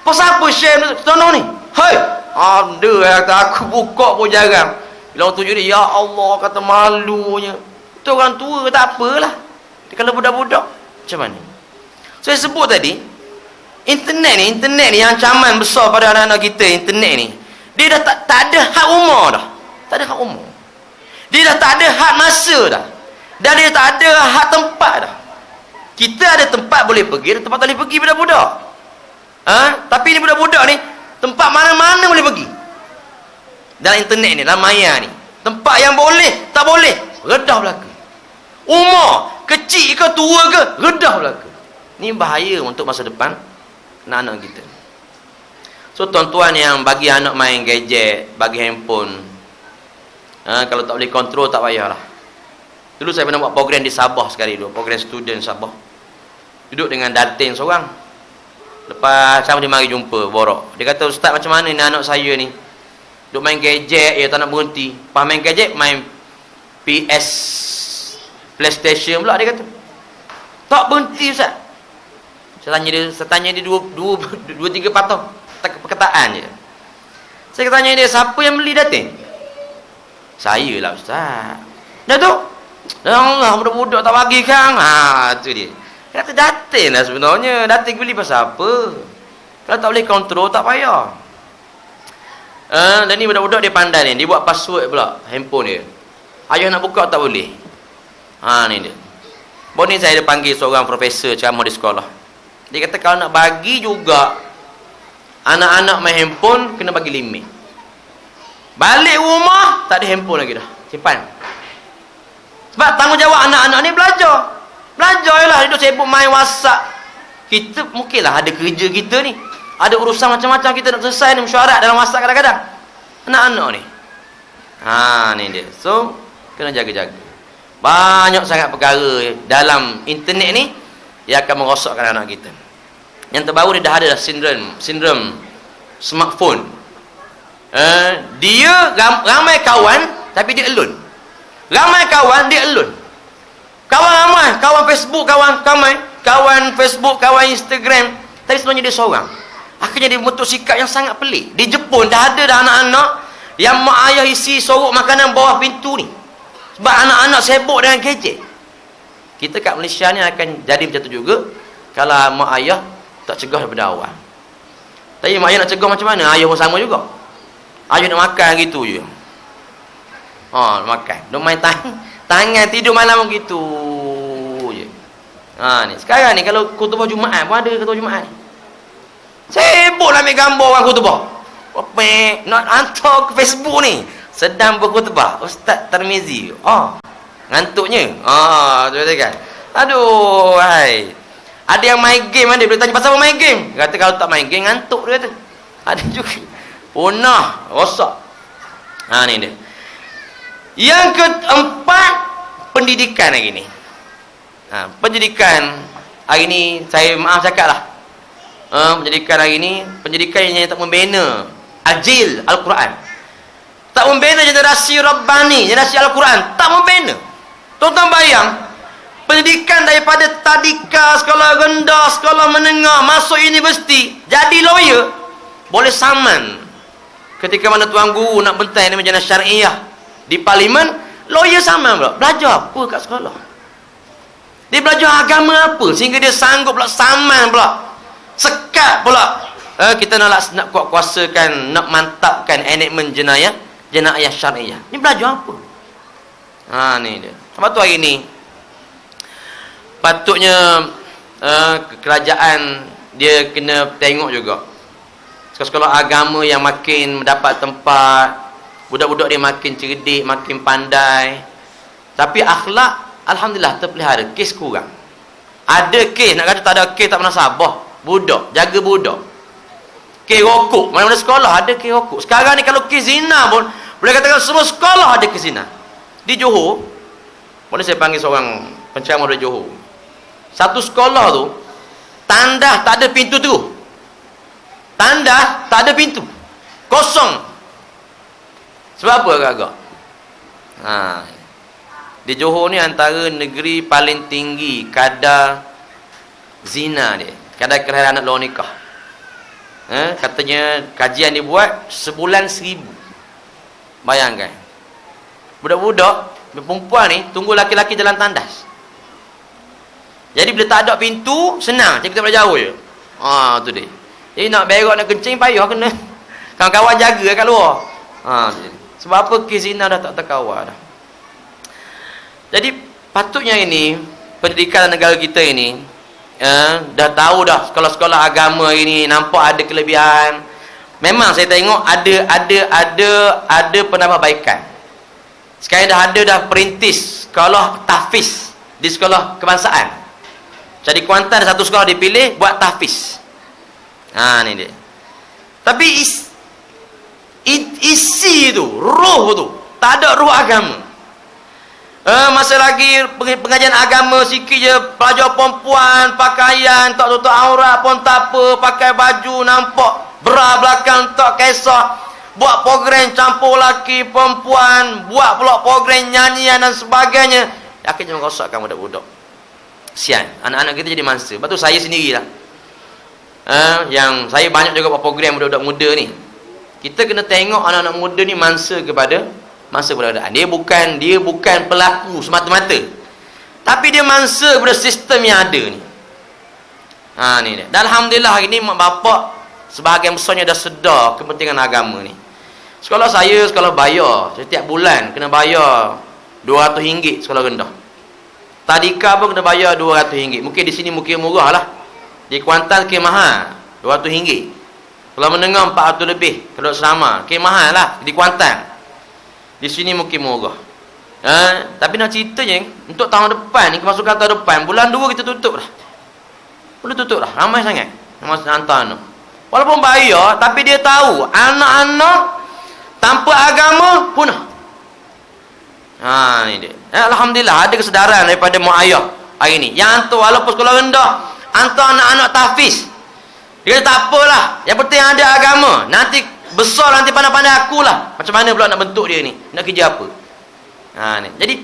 pasal apa share senonoh ni? Hai, ada kata aku buka pun jarang. Bila orang tunjuk dia, ya Allah, kata malunya. Itu orang tua, tak apalah. Kalau budak-budak, macam mana? So, saya sebut tadi, internet ni yang ancaman besar pada anak-anak kita. Internet ni, dia dah tak ada hak umur dah. Tak ada hak umur. Dia dah tak ada hak masa dah. Dan dia tak ada hak tempat dah. Kita ada tempat boleh pergi, ada tempat tak boleh pergi budak-budak. Tapi ni budak-budak ni, tempat mana-mana boleh pergi. Dalam internet ni, dalam maya ni. Tempat yang boleh, tak boleh, redah belaka. Umur, kecil ke, tua ke, redah belaka. Ni bahaya untuk masa depan anak-anak kita. So, tuan-tuan yang bagi anak main gadget, bagi handphone, kalau tak boleh kontrol, tak payahlah. Dulu saya pernah buat program di Sabah sekali dulu, program student Sabah. Duduk dengan datin seorang. Lepas sama dia mari jumpa, borok. Dia kata, ustaz, macam mana ni anak saya ni? Duk main gadget, tak nak berhenti. Pas main gadget, main PS, PlayStation pula dia kata. Tak berhenti, ustaz. Saya tanya dia dua tiga patah perkataan je. Saya tanya dia, siapa yang beli datin? Saya lah, ustaz. Dah tu? Allah, budak-budak tak bagi kan? Tu dia. Dia kata datin lah sebenarnya. Datin beli pasal apa? Kalau tak boleh kontrol, tak payah. Dan ni budak-budak dia pandai ni. Dia buat password pula handphone dia. Ayah nak buka tak boleh. Ni dia. Baru ni saya ada panggil seorang profesor ceramah di sekolah. Dia kata kalau nak bagi juga anak-anak main handphone, kena bagi limit. Balik rumah tak ada handphone lagi dah. Simpan. Sebab tanggungjawab anak-anak ni belajar. Belajar je lah. Dia duduk sibuk main WhatsApp. Kita mungkinlah ada kerja kita ni. Ada urusan macam-macam kita nak selesai ni, mesyuarat dalam WhatsApp kadang-kadang. Anak-anak ni. Ni dia. So, kena jaga-jaga. Banyak sangat perkara dalam internet ni yang akan merosakkan anak kita. Yang terbaru dia dah ada sindrom smartphone. Dia ramai kawan tapi dia alone. Ramai kawan dia alone. Kawan ramai, kawan Facebook, kawan Facebook, kawan Instagram, tapi sebenarnya dia seorang. Akhirnya dia bentuk sikap yang sangat pelik. Di Jepun dah ada dah anak-anak yang mak ayah isi sorok makanan bawah pintu ni. Sebab anak-anak sibuk dengan gadget. Kita kat Malaysia ni akan jadi macam tu juga kalau mak ayah tak cegah daripada awal. Tapi mak ayah nak cegah macam mana? Ayah pun sama juga. Ayah nak makan gitu je. Nak makan. Dia main tangan tidur malam begitu je. Ni sekarang ni kalau khutbah Jumaat pun ada khutbah Jumaat ni. Sibuk nak ambil gambar orang khutbah. Nak hantar ke Facebook ni. sedang berkhutbah Ustaz Tarmizi. Ngantuknya. Tu kan. Aduh, hai. Ada yang main game, dia boleh tanya pasal apa main game. Kata kalau tak main game ngantuk dia kata. Ada juga. Punah, rosak. Ni dia. Yang keempat, pendidikan hari ni. Pendidikan hari ni saya maaf cakap lah. Pendidikan hari ni, pendidikan yang tak membina ajil Al-Quran. Tak membina generasi Rabbani, generasi Al-Quran. Tak membina. Tuan-tuan bayang, pendidikan daripada tadika, sekolah rendah, sekolah menengah, masuk universiti, jadi lawyer, boleh saman. Ketika mana tuan guru nak bentai dia menjana syariah di parlimen, lawyer saman pula. Belajar apa kat sekolah? Dia belajar agama apa sehingga dia sanggup pula saman pula. Sekat pula. Kita nak kuat-kuasakan, nak mantapkan enakmen jenayah syariah. Ni belajar apa? Ni dia. Sebab tu hari ni patutnya kerajaan dia kena tengok juga sekolah agama yang makin mendapat tempat, budak-budak dia makin cerdik, makin pandai, tapi akhlak alhamdulillah terpelihara, kes kurang. Ada kes, nak kata tak ada kes tak pernah sabar. Budak, jaga budak, kes rokok, mana-mana sekolah ada kes rokok. Sekarang ni kalau kes zina pun boleh katakan semua sekolah ada kes zina. Di Johor, boleh saya panggil seorang penceramah dari Johor. Satu sekolah tu tandas tak ada pintu tu. Tandas tak ada pintu. Kosong. Sebab apa agak-agak? Di Johor ni antara negeri paling tinggi kadar zina dia. Kadar kelahiran anak luar nikah. Katanya kajian dibuat sebulan 1,000. Bayangkan. Budak-budak perempuan ni tunggu laki-laki jalan tandas. Jadi bila tak ada pintu, senang. Cik kita boleh jauh je. Tu dia. Jadi nak berak, nak kencing, payah kena. Kawan-kawan jaga kat luar. Sebab apa kes zina dah tak terkawal dah. Jadi patutnya ini, pendidikan negara kita ini, dah tahu dah sekolah-sekolah agama ini nampak ada kelebihan. Memang saya tengok ada penambahbaikan. Sekarang dah perintis sekolah tahfiz di sekolah kebangsaan. Jadi Kuantan ada satu sekolah dipilih buat tahfiz. Ni dia. Tapi isi tu, roh tu, tak ada roh agama. Masa lagi pengajian agama sikit je, pelajar perempuan pakaian tak tutup aurat pun tak apa, pakai baju nampak bra belakang tak kisah. Buat program campur laki perempuan, buat pula program nyanyian dan sebagainya. Akhirnya merosakkan budak-budak. Sian, anak-anak kita jadi mangsa. Sebab tu saya sendirilah, yang saya banyak juga buat program budak-budak muda ni. Kita kena tengok anak-anak muda ni mangsa kepada keberadaan. Dia bukan pelaku semata-mata, tapi dia mangsa kepada sistem yang ada ni. Ni dia. Dan alhamdulillah hari ni mak bapak sebahagian besarnya dah sedar kepentingan agama ni. Sekolah saya sekolah bayar, setiap bulan kena bayar RM200 sekolah rendah. Tadika pun kena bayar RM200. Mungkin di sini mungkin murah lah. Di Kuantan mungkin mahal, RM200. Kalau menengah 400 lebih. Kalau selama mungkin mahal lah di Kuantan. Di sini mungkin murah. Tapi nak ceritanya, untuk tahun depan ni, kemasukan tahun depan, bulan 2 kita tutup dah. Boleh tutup dah, ramai sangat masa hantar anak. Walaupun bayar, tapi dia tahu anak-anak tanpa agama punah. Ni dia. Alhamdulillah ada kesedaran daripada mak ayah hari ni. Yang hantar walaupun sekolah rendah, hantar anak-anak tahfiz. Dia kata tak apalah, yang penting ada agama. Nanti besar nanti pandai-pandai akulah. Macam mana pula nak bentuk dia ni? Nak kerja apa? Ni. Jadi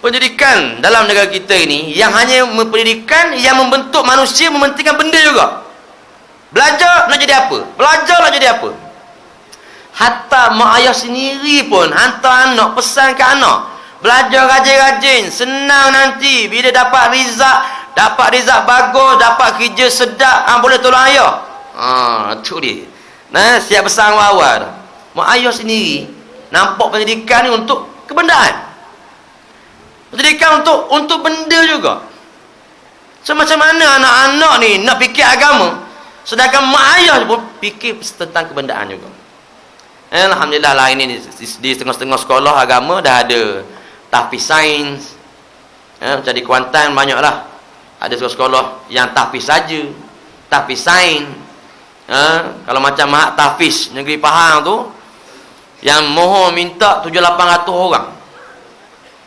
pendidikan dalam negara kita ini yang hanya pendidikan yang membentuk manusia, mementingkan benda juga. Belajar nak jadi apa? Belajar nak jadi apa? Hatta mak ayah sendiri pun hantar anak, pesan ke anak, belajar rajin-rajin, senang nanti bila dapat rizal bagus, dapat kerja sedap, boleh tolong ayah. Tu dia. Siap besar awal dah. Mak ayah sendiri nampak pendidikan ni untuk kebendaan. Pendidikan untuk benda juga. So macam mana anak-anak ni nak fikir agama, sedangkan mak ayah pun fikir tentang kebendaan juga. Alhamdulillah lah ini di setengah-setengah sekolah agama dah ada tahfiz sains. Macam di Kuantan banyaklah. Ada sekolah yang tahfiz saja, tahfiz sains. Kalau macam Mahat Tahfiz Negeri Pahang tu, yang mohon minta 7-800 orang.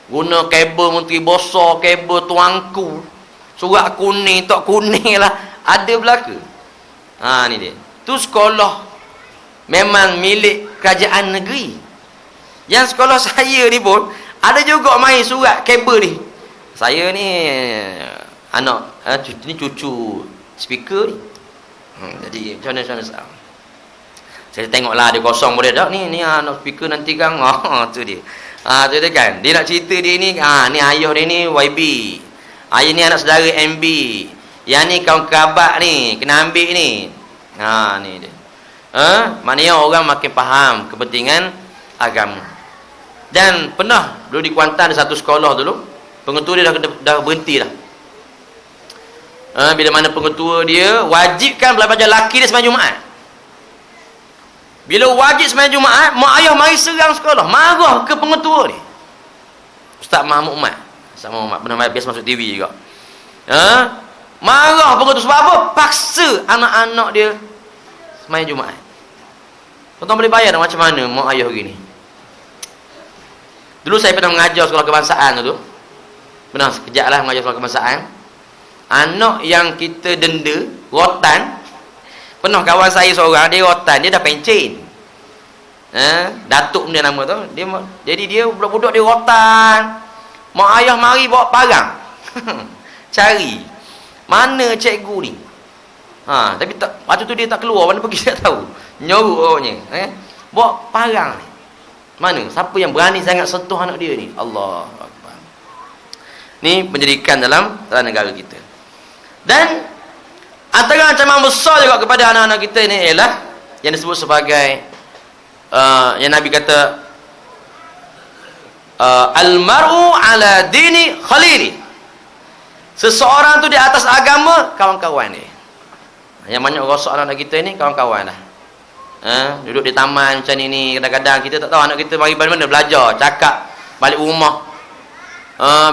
Guna kabel menteri bosor, kabel tuangku, surat kuning, tok kuning lah, ada belaka. Ni dia. Tu sekolah memang milik kerajaan negeri. Yang sekolah saya ni pun ada juga main surat kabel ni. Saya ni anak ni cucu speaker ni. Jadi macam mana saya tengoklah dia kosong boleh tak ni anak speaker nanti kan. Tu dia. Tu dia kan. Dia nak cerita dia ni, ni ayah dia ni YB. Ayah ni anak saudara MB. Yang ni kawan kerabat ni kena ambil ni. Ni dia. Maknanya orang makin faham kepentingan agama. Dan pernah dulu di Kuantan ada satu sekolah dulu, pengetua dia dah berhenti dah. Bila mana pengetua dia wajibkan pelajar lelaki dia sembahyang Jumaat. Bila wajib sembahyang Jumaat, mak ayah mari serang sekolah, marah ke pengetua ni. Ustaz Mahmud Mat, Ustaz Mahmud Mat pernah biasa masuk TV juga. Marah pengetua sebab apa? Paksa anak-anak dia sembahyang Jumaat. Tuan-tuan boleh bayar macam mana mak ayah gini. Dulu saya pernah mengajar sekolah kebangsaan tu. Pernah sekejap lah mengajar sekolah kebangsaan. Anak yang kita denda, rotan. Pernah kawan saya seorang, dia rotan, dia dah pencen. Datuk dia nama tu. Jadi dia budak-budak dia rotan. Mak ayah mari bawa parang. Cari. Mana cikgu ni? Tapi tak, waktu tu dia tak keluar, mana pergi tak tahu. Nyorok orangnya. Bawa parang ni. Mana? Siapa yang berani sangat sentuh anak dia ni? Allah Akbar. Ni pendidikan dalam negara kita. Dan antara ancaman besar juga kepada anak-anak kita ni ialah yang disebut sebagai yang Nabi kata al-mar'u ala dini khalili. Seseorang tu di atas agama kawan-kawan dia. Yang banyak rosak anak-anak kita ni kawan-kawan lah. Duduk di taman macam ni, kadang-kadang kita tak tahu anak kita mari mana belajar, cakap balik rumah.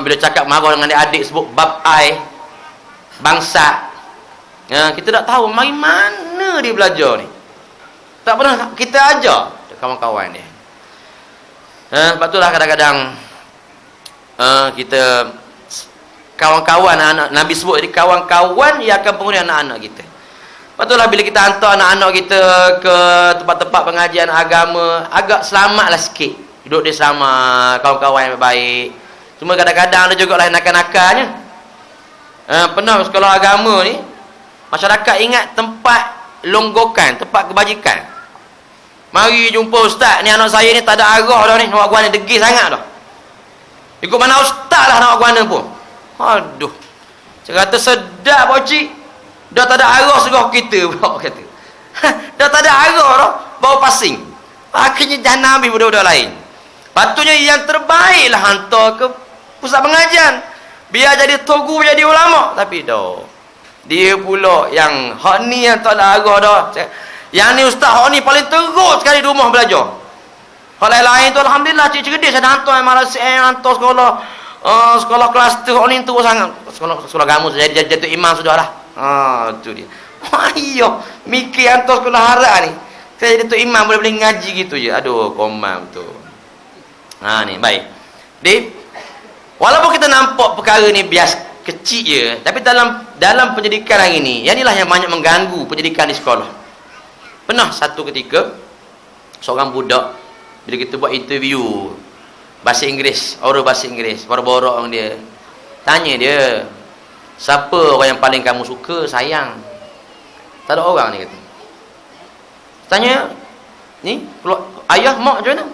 Bila cakap marah dengan adik-adik sebut bab ai, bangsa. Kita tak tahu mari mana dia belajar ni. Tak pernah kita ajar kawan-kawan dia. Sebab itulah kadang-kadang kita kawan-kawan anak Nabi sebut jadi kawan-kawan yang akan penghuni anak-anak kita. Patutlah bila kita hantar anak-anak kita ke tempat-tempat pengajian agama, agak selamatlah sikit. Duduk dia selamat, kawan-kawan yang baik. Cuma kadang-kadang ada juga lah nakal-nakalnya. Pernah sekolah agama ni, masyarakat ingat tempat longgokan, tempat kebajikan. Mari jumpa ustaz, ni anak saya ni tak ada arah dah ni, nak guana degil sangat dah. Ikut mana ustaz lah nak guana pun. Aduh. Saya kata sedap pakcik. Dah tak ada arah serah kita pula kata. Dah tak ada arah dah, bau pasing. Akhirnya jangan ambil budak-budak lain. Patutnya yang terbaiklah hantar ke pusat pengajian. Biar jadi togu, jadi ulama. Tapi dah. Dia pula yang hak ni yang tak ada arah dah. Yang ni ustaz hak ni paling teruk sekali di rumah belajar. Hak lain-lain tu alhamdulillah cik cerdik saya hantar yang malas hantar sekolah sekolah kelas tu hak ni teruk sangat. Sekolah agama jadi jatuh imam sudahlah. Tu dia. Ayo, mikir hantar sekolah harak ni. Saya jadi tu imam boleh ngaji gitu je. Aduh, komam tu. Ni baik. Jadi, walaupun kita nampak perkara ni biasa kecil je, tapi dalam pendidikan hari ni, yang inilah yang banyak mengganggu pendidikan di sekolah. Pernah satu ketika seorang budak bila kita buat interview bahasa Inggeris, oral bahasa Inggeris, borok-borok dengan dia. Tanya dia, siapa orang yang paling kamu suka, sayang? Tak ada orang ni kata. Tanya, ni ayah, mak macam mana?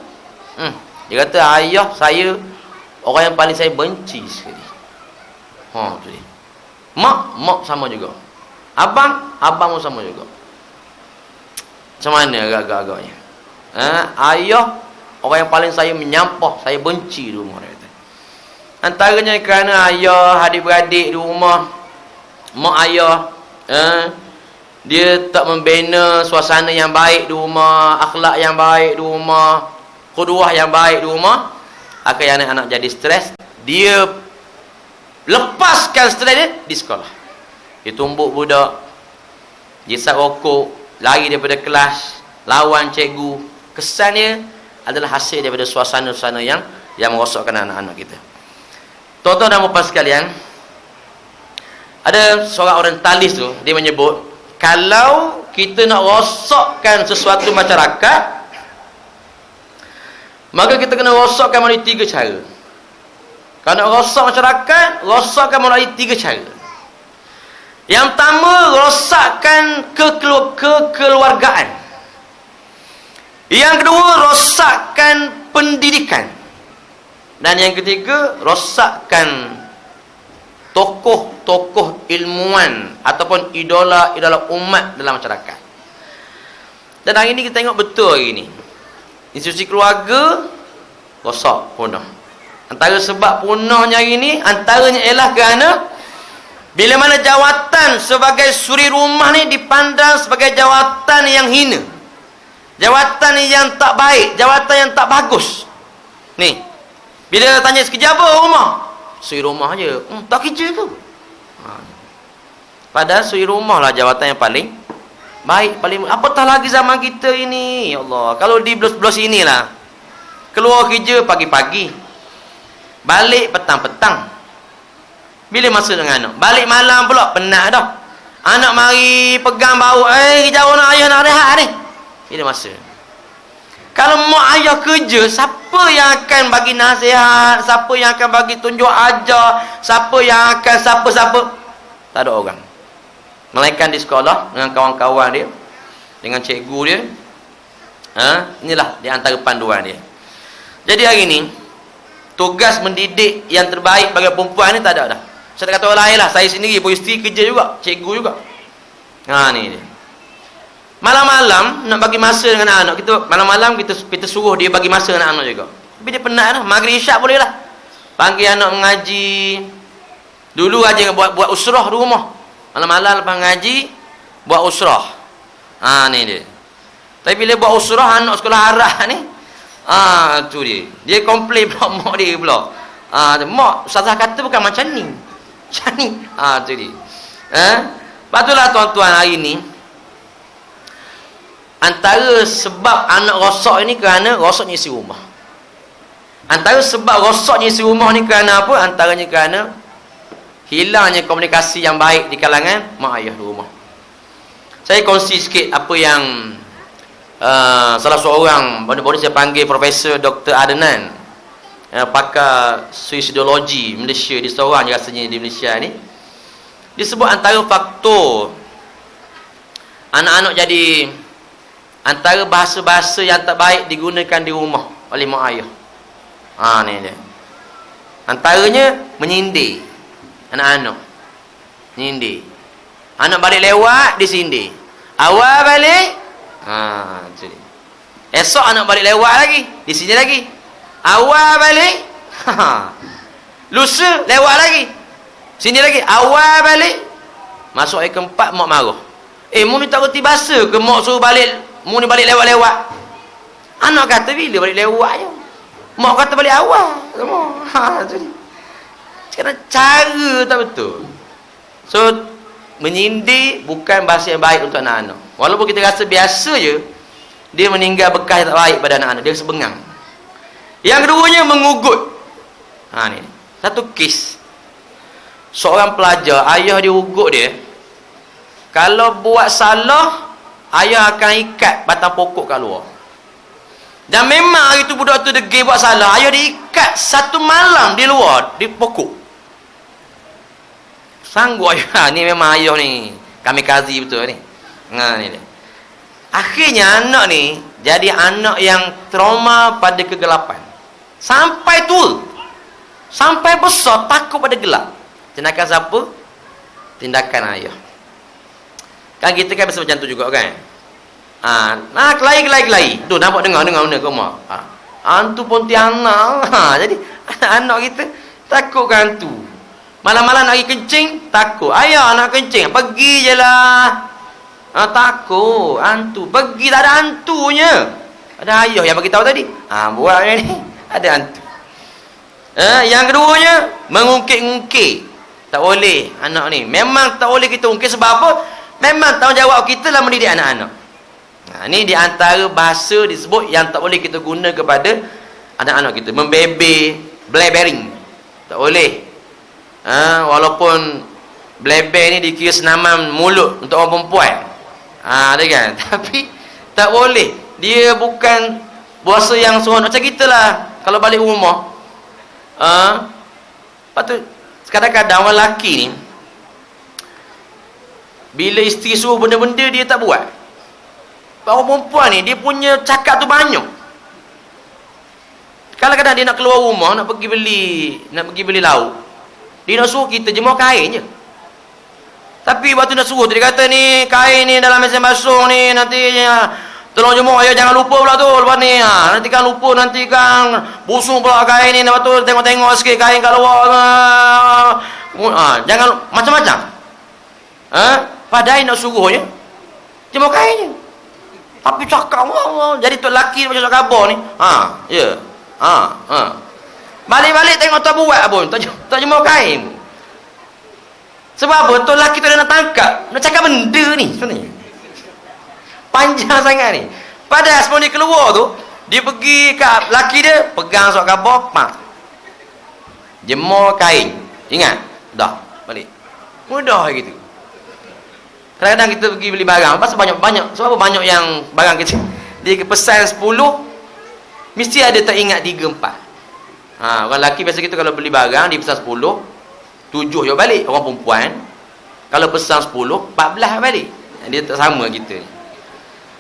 Dia kata, ayah saya orang yang paling saya benci sekali. Tu dia. Mak sama juga. Abang pun sama juga. Macam mana agak-agaknya? Ayah orang yang paling saya menyampah, saya benci di rumah dia kata. Antaranya kerana ayah, adik-beradik di rumah, mak ayah dia tak membina suasana yang baik di rumah, akhlak yang baik di rumah, qudwah yang baik di rumah, akhirnya anak-anak jadi stres. Dia lepaskan stres dia di sekolah. Dia tumbuk budak, jisat rokok, lari daripada kelas, lawan cikgu. Kesannya adalah hasil daripada suasana-suasana yang merosakkan anak-anak kita. Tuan-tuan dan puan sekalian, ada seorang orientalis tu, dia menyebut, kalau kita nak rosakkan sesuatu masyarakat, maka kita kena rosakkan melalui 3 cara. Kalau nak rosak masyarakat, rosakkan melalui 3 cara. Yang pertama, rosakkan kekeluargaan. Yang kedua, rosakkan pendidikan. Dan yang ketiga, rosakkan tokoh-tokoh ilmuwan ataupun idola-idola umat dalam masyarakat. Dan hari ini kita tengok betul hari ini, institusi keluarga rosak, punah. Antara sebab punahnya hari ini, antaranya ialah kerana bila mana jawatan sebagai suri rumah ni dipandang sebagai jawatan yang hina, jawatan yang tak baik, jawatan yang tak bagus. Ni, bila tanya sekejap apa rumah, suri rumah je, tak kerja tu. Padahal suri rumah lah jawatan yang paling baik, paling apatah lagi zaman kita ini. Ya Allah, kalau di belah sini lah, keluar kerja pagi-pagi, balik petang-petang. Bila masa dengan anak, balik malam pula, penat dah. Anak mari pegang bau, jauh nak ayah nak rehat ni. Bila masa. Kalau mak ayah kerja, siapa yang akan bagi nasihat, siapa yang akan bagi tunjuk ajar, siapa yang akan siapa-siapa? Tak ada orang. Melainkan di sekolah dengan kawan-kawan dia, dengan cikgu dia. Inilah di antara panduan dia. Jadi hari ini, tugas mendidik yang terbaik bagi perempuan ni tak ada dah. Saya tak kata orang lain lah, saya sendiri pun isteri kerja juga, cikgu juga. Ni dia. Malam-malam nak bagi masa dengan anak kita, malam-malam kita suruh dia bagi masa dengan anak juga. Tapi dia penat dah, maghrib isyak boleh lah. Panggil anak mengaji. Dulu aja buat usrah di rumah. Malam-malam lepas mengaji, buat usrah. Ni dia. Tapi bila buat usrah anak sekolah arah ni, tu dia. Dia komplain pula mak dia pula. Mak, ustazah kata bukan macam ni. Macam ni. Tu dia. Patutlah tuan-tuan hari ni, antara sebab anak rosak ini kerana rosaknya isi rumah. Antara sebab rosaknya isi rumah ni kerana apa? Antaranya kerana hilangnya komunikasi yang baik di kalangan mak ayah di rumah. Saya kongsi sikit apa yang salah seorang, baru-baru saya panggil Profesor Dr. Adnan, pakar suicidologi Malaysia, di seorang je rasanya di Malaysia ni. Disebut antara faktor anak-anak jadi, antara bahasa-bahasa yang tak baik digunakan di rumah oleh mak ayah. Ni dia. Antaranya menyindir anak-anak. Menyindir. Anak balik lewat, disindir. Awal balik, tu dia. Esok anak balik lewat lagi, disindir lagi. Awal balik, lusa lewat lagi, sindir lagi. Awal balik, masuk hari keempat, mak marah. Mu ni tak reti bahasa ke mak suruh balik? Mu ni balik lewat-lewat. Anak kata bila balik lewat je, mak kata balik awal. Sekarang cara tak betul. So menyindir bukan bahasa yang baik untuk anak-anak. Walaupun kita rasa biasa je, dia meninggal bekas yang tak baik pada anak-anak. Dia sebengang. Yang keduanya mengugut. Ni satu kes, seorang pelajar, ayah dia ugut dia. Kalau buat salah, ayah akan ikat batang pokok kat luar. Dan memang hari tu budak tu degil buat salah, ayah dia ikat satu malam di luar, di pokok. Sanggup ayah. Ni memang ayah ni kamikaze betul ni. Ni dia. Akhirnya anak ni jadi anak yang trauma pada kegelapan. Sampai tua, sampai besar takut pada gelap. Tindakan siapa? Tindakan ayah. Kan kita kan biasa macam tu juga kan. Kelai. Tu nampak dengar benda kau mak. Hantu Pontianak. Jadi anak-anak kita takut kan hantu. Malam-malam nak pergi kencing, takut. Ayah nak kencing, pergi je lah. Takut hantu. Pergi tak ada hantunya. Ada ayah yang bagi tahu tadi. Buat ni ada hantu. Yang keduanya, mengungkit-ungkit. Tak boleh anak ni. Memang tak boleh kita ungkit. Sebab apa? Memang tanggungjawab kita lah mendidik anak-anak. Ni di antara bahasa disebut yang tak boleh kita guna kepada anak-anak kita. Membebe, blabbering. Tak boleh. Walaupun blabber ni dikira senaman mulut untuk orang perempuan. Ada kan? Tapi tak boleh. Dia bukan bahasa yang seronok. Macam kita lah kalau balik rumah. Lepas tu kadang-kadang orang lelaki ni bila isteri suruh benda-benda dia tak buat. Orang perempuan ni dia punya cakap tu banyak. Kadang-kadang dia nak keluar rumah, nak pergi beli lauk, dia nak suruh kita jemur kain je. Tapi waktu nak suruh tu dia kata ni kain ni dalam mesin basuh ni nanti tolong jemur ya, jangan lupa pula tu lepas ni. Nanti kan lupa, nanti kan busung pula kain ni. Lepas tu tengok-tengok sikit kain kat luar. Jangan macam-macam. Padahal nak suruhnya jemur kain je. Tapi cakap jadi tu lelaki macam cakap khabar ni. Ya. Balik-balik tengok tak buat pun, tak jemur kain. Sebab apa? Tu lelaki tu dah nak tangkap, nak cakap benda ni sebenarnya. Panjang sangat ni. Padahal sebelum dia keluar tu, dia pergi kat lelaki dia, pegang surat khabar, jemur kain. Ingat? Dah, balik. Mudah gitu. Kadang-kadang kita pergi beli barang, pasal banyak. Sebab apa banyak yang barang kita dia pesan 10, mesti ada tak ingat 3, 4. Orang lelaki biasa kita kalau beli barang, dia pesan 10, 7 je balik. Orang perempuan kalau pesan 10, 14 balik. Dia tak sama kita.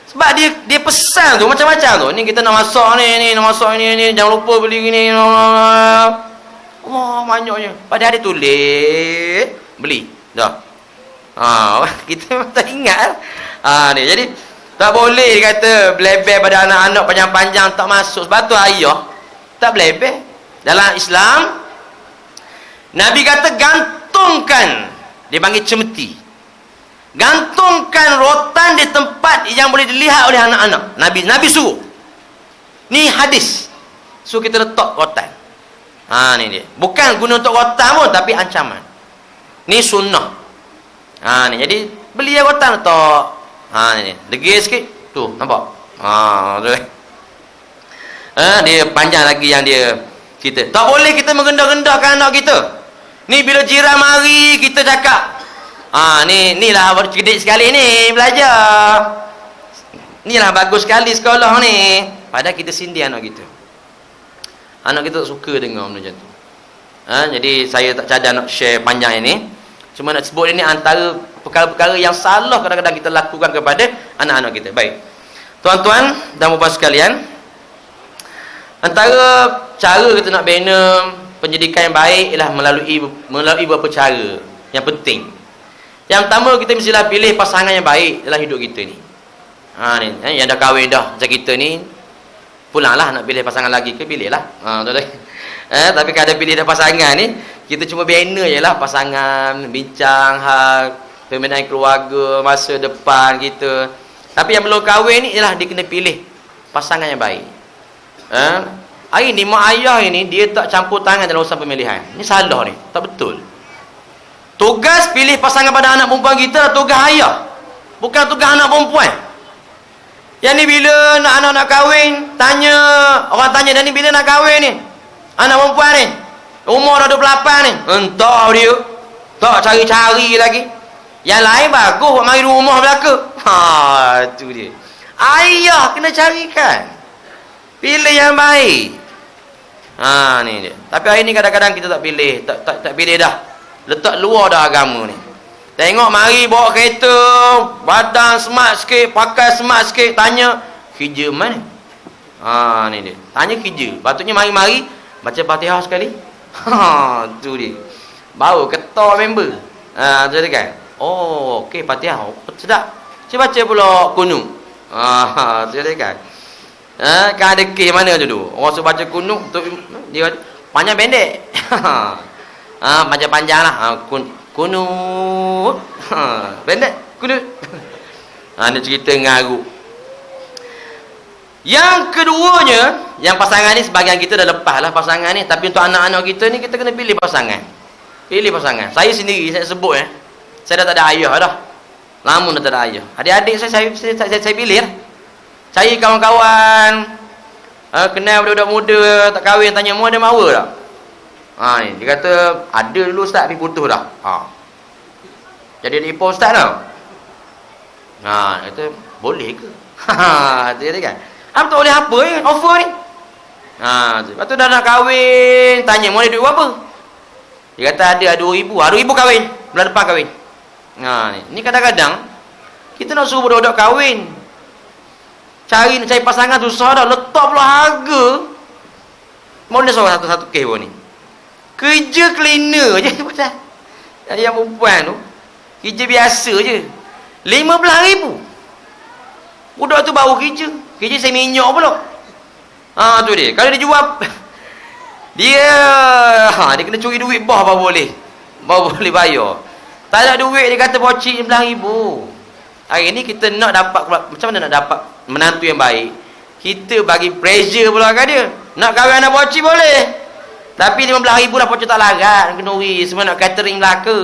Sebab dia pesan tu macam-macam tu. Ni kita nak masak ni nak masak ni, jangan lupa beli ni. Banyaknya. Padahal dia tulis beli. Dah. Kita tak ingat. Ni jadi tak boleh dia kata blebel pada anak-anak panjang-panjang tak masuk. Sebab tu ayah tak blebel. Dalam Islam Nabi kata gantungkan, dia panggil cemeti, gantungkan rotan di tempat yang boleh dilihat oleh anak-anak. Nabi suruh. Ni hadis. Suruh kita letak rotan. Ni dia. Bukan guna untuk rotan pun, tapi ancaman. Ni sunnah. Ni jadi beli rotan letak. Ni degil sikit. Tu nampak. Tu. Dia panjang lagi yang dia kita. Tak boleh kita merendah-rendahkan anak kita. Ni bila jiran mari kita cakap. Ni lah cerdik sekali ni belajar. Ni lah bagus sekali sekolah ni. Padahal kita sindir anak kita. Anak kita tak suka dengar benda macam tu. Jadi saya tak cadang nak share panjang ini. Cuma nak sebut ini antara perkara-perkara yang salah kadang-kadang kita lakukan kepada anak-anak kita. Baik. Tuan-tuan dan puan-puan sekalian, antara cara kita nak bina pendidikan yang baik ialah melalui beberapa cara yang penting. Yang pertama, kita mestilah pilih pasangan yang baik dalam hidup kita ni. Yang dah kahwin dah macam kita ni, pulanglah nak pilih pasangan lagi ke, pilihlah. Tapi kalau pilih dah pasangan ni, kita cuma bina je lah pasangan, bincang hal pembinaan keluarga, masa depan kita. Tapi yang belum kahwin ni ialah dia kena pilih pasangan yang baik. Hari ni mak ayah ini dia tak campur tangan dalam urusan pemilihan. Ni salah ni, tak betul. Tugas pilih pasangan pada anak perempuan kita adalah tugas ayah, bukan tugas anak perempuan. Yang ni bila anak nak kahwin, orang tanya dan ni bila nak kahwin ni anak perempuan ni, umur dah 28 ni, entah dia tak cari-cari lagi. Yang lain bagus buat mari rumah belaka. Tu dia. Ayah kena carikan, pilih yang baik. Ni dia. Tapi hari ni kadang-kadang kita tak pilih, tak pilih dah. Letak luar dah agama ni. Tengok mari bawa kereta, badan smart sikit, pakai smart sikit, tanya kerja mana? Ni dia. Tanya kerja. Patutnya mari-mari baca Fatihah sekali. Tu dia. Baru ketua member. Tu kan. Oh, okey Fatihah. Sedap. Saya baca pula kunut. Tu kan. Kan ada kes mana dulu. Orang suruh baca kunut, dia panjang pendek. Panjang-panjang lah. Kunut. Pendek kunut. Ni cerita ngarut. Yang keduanya, yang pasangan ni sebahagian kita dah lepas lah pasangan ni, tapi untuk anak-anak kita ni kita kena pilih pasangan. Pilih pasangan. Saya sendiri saya sebut saya dah tak ada ayah dah. Lama dah tak ada ayah. Adik-adik saya pilih lah. Cari kawan-kawan, kenal budak-budak muda tak kahwin, tanya mu ada mawa tak? Ni dia kata ada dulu ustaz tapi putus dah. Jadi dia ipar ustaz tau. Dia kata boleh ke? Dia kata kan. Tak boleh apa ni offer ni. Lepas tu dah nak kahwin, tanya mu ada duit berapa? Dia kata ada 2,000. 2,000 kahwin. Bulan depan kahwin. Ni kadang-kadang kita nak suruh budak-budak kahwin, cari pasangan susah dah, letak pula harga. Mana seorang satu kes pun ni. Kerja cleaner je pasal yang perempuan tu. Kerja biasa je. 15,000. Budak tu baru kerja. Kerja saya minyak pula. Tu dia. Kalau dia jual dia kena curi duit bah baru boleh bayar. Tak ada duit dia kata bocik 15,000. Hari ni kita nak dapat, macam mana nak dapat menantu yang baik? Kita bagi pressure pula kat dia. Nak kahwin anak bocik boleh. Tapi 15,000 dah bocik tak larat, kena uri semua nak catering belaka.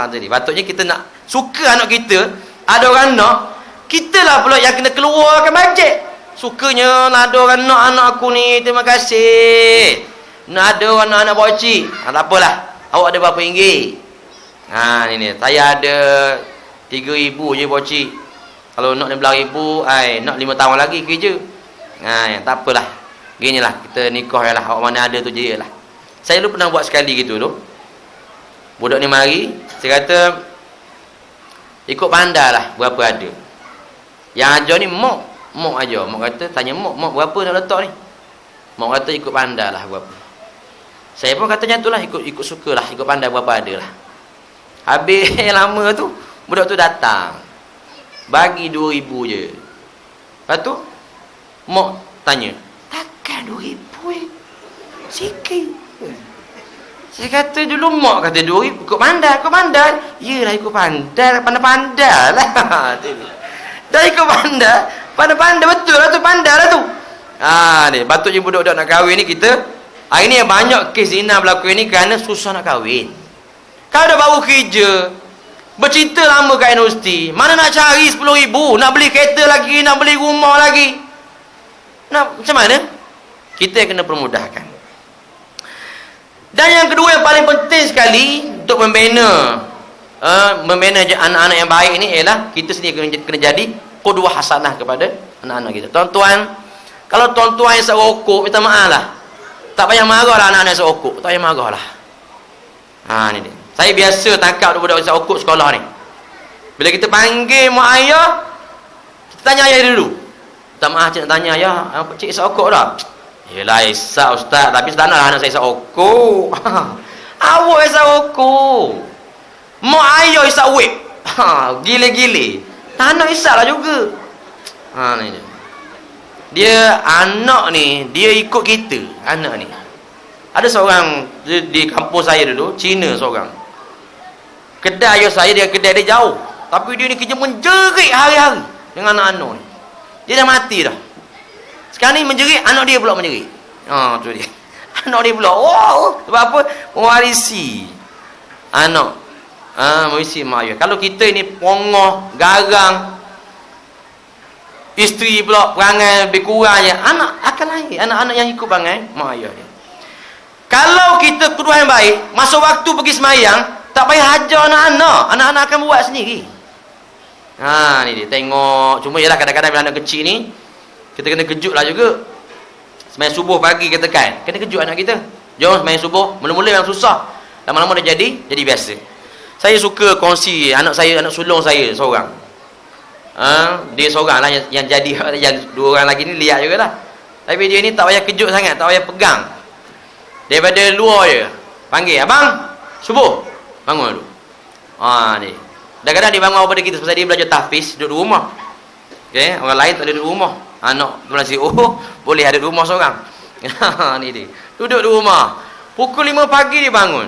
Jadi patutnya kita nak suka anak kita, ada orang nak, kita lah pula yang kena keluarkan bajet. Sukanya nak ada orang nak anak aku ni, terima kasih. Nak ada orang nak anak bocik. Tak apalah. Awak ada berapa ringgit? Ni saya ada 3,000 je bocik. Kalau nak 15,000, nak 5 tahun lagi kerja. Tak apalah. Ginilah, kita nikah je lah. Awak mana ada tu je lah. Saya dulu pernah buat sekali gitu tu. Budak ni mari, saya kata ikut pandai lah berapa ada. Yang ajar ni mok ajar. Mok kata, tanya mok berapa nak letak ni? Mok kata ikut pandai lah berapa. Saya pun kata macam tu lah, ikut suka lah, ikut pandai berapa ada lah. Habis lama tu, budak tu datang. Bagi 2,000 je. Lepas tu, mok tanya, takkan 2,000 sikit. Saya kata dulu mok kata 2,000, ikut pandai. Yelah ikut pandai lah. Dah ikut pandai, betul lah tu, pandai lah tu. Ni, patutnya budak-budak nak kahwin ni kita, hari ni yang banyak kes zina berlaku ni kerana susah nak kahwin. Kalau dah baru kerja, bercinta lama kat universiti, mana nak cari 10,000, nak beli kereta lagi, nak beli rumah lagi, macam mana? Kita yang kena permudahkan. Dan yang kedua yang paling penting sekali untuk membina anak-anak yang baik ni ialah kita sendiri kena jadi qudwah hasanah kepada anak-anak kita. Tuan-tuan, kalau tuan-tuan yang serokok, minta maaf lah, tak payah marah lah anak-anak yang serokok, tak payah marah lah. Ni dia. Saya biasa tangkap budak-budak yang serokok sekolah ni. Bila kita panggil mak ayah, kita tanya ayah dulu. Minta maaf cik nak tanya ayah, cik serokok tak? Yelah isap ustaz, tapi setanah lah anak saya serokok. Awak yang serokok, mak ayah isap web. Gila-gila. Anak isap lah juga. Ni dia anak ni, dia ikut kita. Anak ni ada seorang di kampung saya dulu, Cina seorang. Kedai ayah saya, kedai dia jauh, tapi dia ni kerja menjerit hari-hari dengan anak-anak ni. Dia dah mati dah. Sekarang ni menjerit, anak dia pula menjerit. Tu dia. Anak dia pula, sebab apa? Mewarisi anak. Mewarisi mak ayah. Kalau kita ni pongoh, garang, isteri pula perangai lebih kurang je, anak akan lahir anak-anak yang ikut perangai mak ayah dia. Kalau kita kedua yang baik, masa waktu pergi semayang, tak payah hajar anak-anak akan buat sendiri. Ni dia, tengok. Cuma ialah kadang-kadang bila anak kecil ni, kita kena kejut lah juga. Semayang subuh pagi katakan, kena kejut anak kita. Jom semayang subuh, mula-mula yang susah, lama-lama dah jadi biasa. Saya suka kongsi anak sulung saya seorang. Dia seorang lah yang jadi, yang dua orang lagi ni lihat juga lah. Tapi dia ni tak payah kejut sangat, tak payah pegang. Daripada luar je panggil, abang subuh, bangun dulu. Ni kadang-kadang dia bangun daripada kita sebab dia belajar tahfiz, duduk di rumah. Okay? Orang lain tak ada duduk di rumah. Anak berasi, boleh ada di rumah seorang. Ni dia duduk di rumah, pukul 5 pagi dia bangun.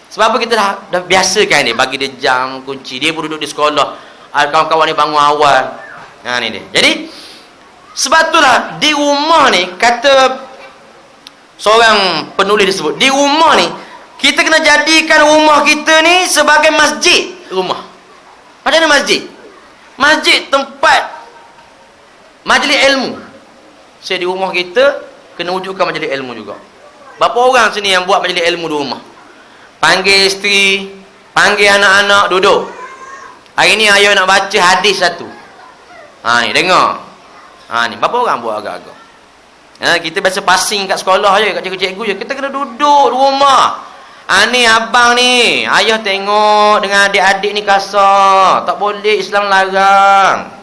Sebab apa? Kita dah biasakan dia, bagi dia jam, kunci. Dia pun duduk di sekolah. kawan-kawan ni bangun awal. Ni dia. Jadi sebab itulah di rumah ni, kata seorang penulis disebut, di rumah ni kita kena jadikan rumah kita ni sebagai masjid. Rumah macam mana masjid? Masjid tempat majlis ilmu. Di rumah kita kena wujudkan majlis ilmu juga. Berapa orang sini yang buat majlis ilmu di rumah? Panggil isteri, panggil anak-anak, duduk. Hari ni ayah nak baca hadis satu. Ni dengar. Ni berapa orang buat agak-agak? Kita biasa passing kat sekolah je, kat cikgu-cikgu je. Kita kena duduk di rumah. Ni abang ni, ayah tengok dengan adik-adik ni kasar. Tak boleh, Islam larang.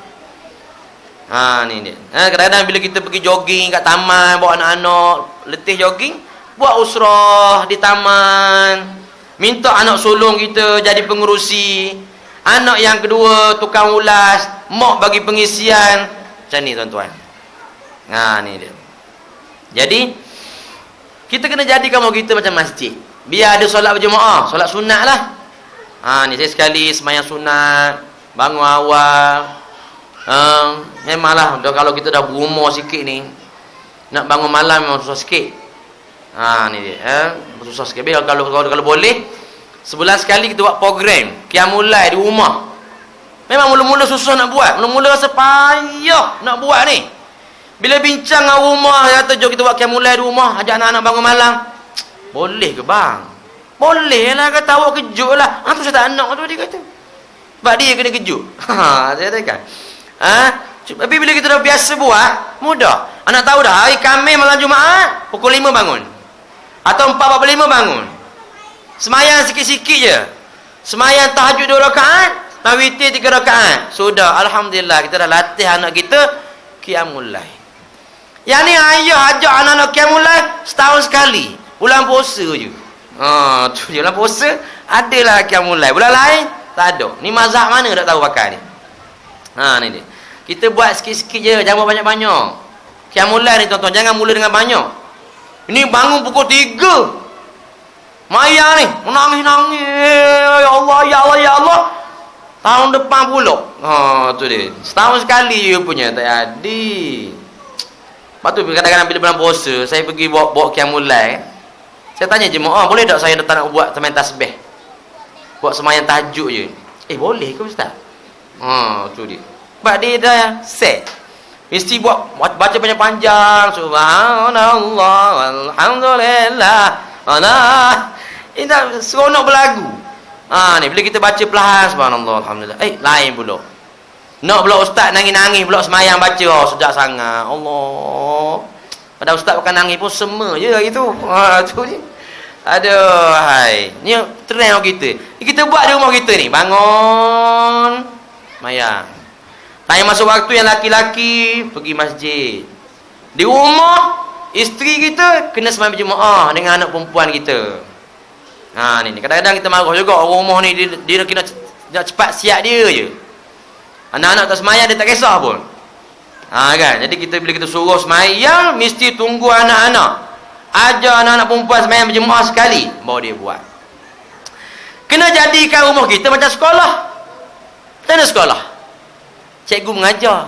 Ni dia. Kadang-kadang bila kita pergi jogging kat taman, bawa anak-anak letih jogging, buat usrah di taman. Minta anak sulung kita jadi pengerusi. Anak yang kedua tukang ulas, mak bagi pengisian. Macam ni tuan-tuan. Ni dia. Jadi kita kena jadikan rumah kita macam masjid. Biar ada solat berjemaah, solat sunat lah. Ni saya sekali semayang sunat, bangun awal. Memanglah kalau kita dah berumur sikit ni, nak bangun malam memang susah sikit. Ni dia, susah sikit. Kalau boleh sebulan sekali kita buat program qiyamul lail di rumah. Memang mula-mula susah nak buat, mula-mula rasa payah nak buat ni. Bila bincang dengan rumah, kata jom kita buat qiyamul lail di rumah, ajak anak-anak bangun malam. Boleh ke bang? Boleh lah, kata awak kejut lah. Tu saya tak nak tu, dia kata. Sebab dia kena kejut. Saya katakan. Tapi bila kita dah biasa buat, mudah. Anak tahu dah, hari Khamis malam Jumaat pukul 5 bangun, atau 4.45 bangun. Semayang sikit-sikit je. Semayang tahajud 2 rakaat, witir 3 rakaat. Sudah, alhamdulillah kita dah latih anak kita qiyamul lail. Yang ni ayah ajak anak-anak qiyamul lail setahun sekali. Bulan puasa je. Tu je, bulan puasa adalah qiyamul lail. Bulan lain tak ada. Ni mazhab mana tak tahu pakai ni. Ni dia. Kita buat sikit-sikit je, jangan buat banyak-banyak. Qiyamul lail ni tuan-tuan, jangan mula dengan banyak. Ini bangun pukul 3. Maya ni menangis-nangis. Ya Allah, ya Allah, ya Allah. Tahun depan pula. Tu dia. Setahun sekali je punya, tak jadi. Lepas tu kadang-kadang bila bulan puasa, saya pergi bawa qiyamul lail. Saya tanya jemaah, boleh tak saya datang nak buat semayang tasbih? Buat semayang tahajud je. Boleh ke ustaz? Tu dia. Sebab dia dah set. Mesti baca panjang-panjang. Subhanallah, alhamdulillah. Dah seronok berlagu. Ni bila kita baca perlahan, subhanallah, alhamdulillah. Lain pula. Nak pula ustaz nangis-nangis pula semayang baca. Sedap sangat. Allah. Padahal ustaz bukan nangis pun sema je gitu. Tu je. Aduh, hai. Ni trend kita. Kita buat di rumah kita ni. Bangun, semayang. Time masuk waktu yang laki-laki pergi masjid. Di rumah isteri kita kena semayang berjemaah dengan anak perempuan kita. Ni kadang-kadang kita marah juga orang rumah ni, dia kena cepat siap dia je. Anak-anak tak semayang dia tak kisah pun. Kan? Jadi bila kita suruh semayang, mesti tunggu anak-anak. Ajar anak-anak perempuan semayang berjemaah sekali, baru dia buat. Kena jadikan rumah kita macam sekolah. Macam mana sekolah? Cikgu mengajar.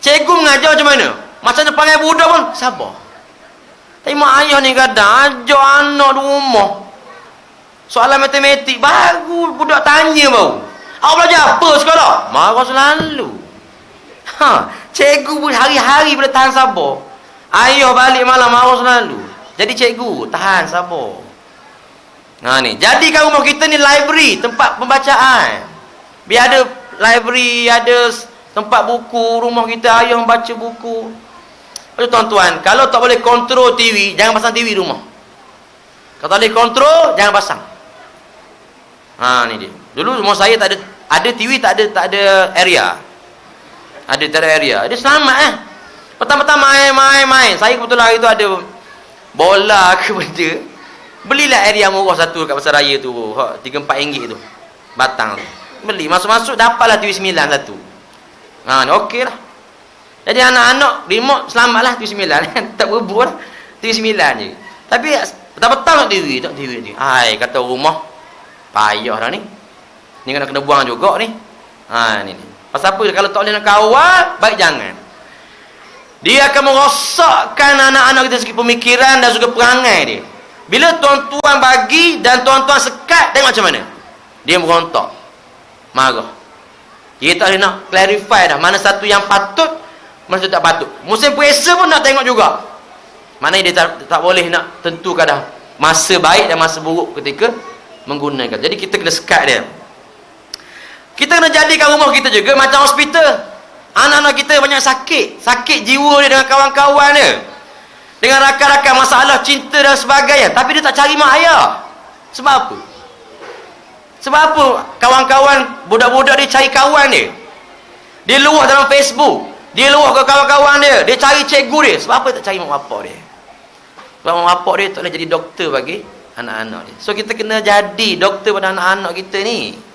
Cikgu mengajar macam mana? Macam mana panggil budak pun sabar. Tapi mak ayah ni kadang ajar anak di rumah soalan matematik, baru budak tanya baru, awak belajar apa sekolah? Marah selalu. Cikgu pun hari-hari boleh tahan sabar. Ayah balik malam marah selalu. Jadi cikgu tahan sabar. Ni jadikan rumah kita ni library, tempat pembacaan. Biar ada library, ada tempat buku. Rumah kita ayah membaca buku. Tuan-tuan, kalau tak boleh kontrol TV, jangan pasang TV di rumah. Kalau tak boleh kontrol, jangan pasang. Ni dia. Dulu rumah saya tak ada TV, tak ada area. Ada tak ada area. Dia selamat Pertama-tama main. Saya kebetulan hari tu ada bola ke benda. Belilah area murah satu kat pasar raya tu, 3-4 ringgit tu. Batang tu. Beli, masuk-masuk dapatlah TV 9 satu. Okey lah. Jadi anak-anak remote selamatlah TV 9 tak berebut lah. TV 9 je. Tapi petang-petang tak TV. Kata rumah payah dah ni. Ni kena buang juga ni. Ni. Pasal apa? Kalau tak boleh nak kawal, baik jangan. Dia akan merosakkan anak-anak kita segi pemikiran dan juga perangai dia. Bila tuan-tuan bagi dan tuan-tuan sekat, tengok macam mana dia merontak, marah. Dia tak boleh nak clarify dah mana satu yang patut, mana satu tak patut. Musim puasa pun nak tengok juga. Mana dia tak boleh nak tentukan dah masa baik dan masa buruk ketika menggunakan. Jadi kita kena sekat dia. Kita kena jadikan rumah kita juga macam hospital. Anak-anak kita banyak sakit jiwa dia dengan kawan-kawan dia, dengan rakan-rakan, masalah cinta dan sebagainya, tapi dia tak cari mak ayah. Sebab apa? Sebab apa kawan-kawan, budak-budak dia cari kawan dia, dia luah dalam Facebook, dia luah ke kawan-kawan dia cari cikgu dia. Sebab apa tak cari mak bapak dia? Sebab mak bapak dia tak boleh jadi doktor bagi anak-anak dia. So kita kena jadi doktor pada anak-anak kita ni.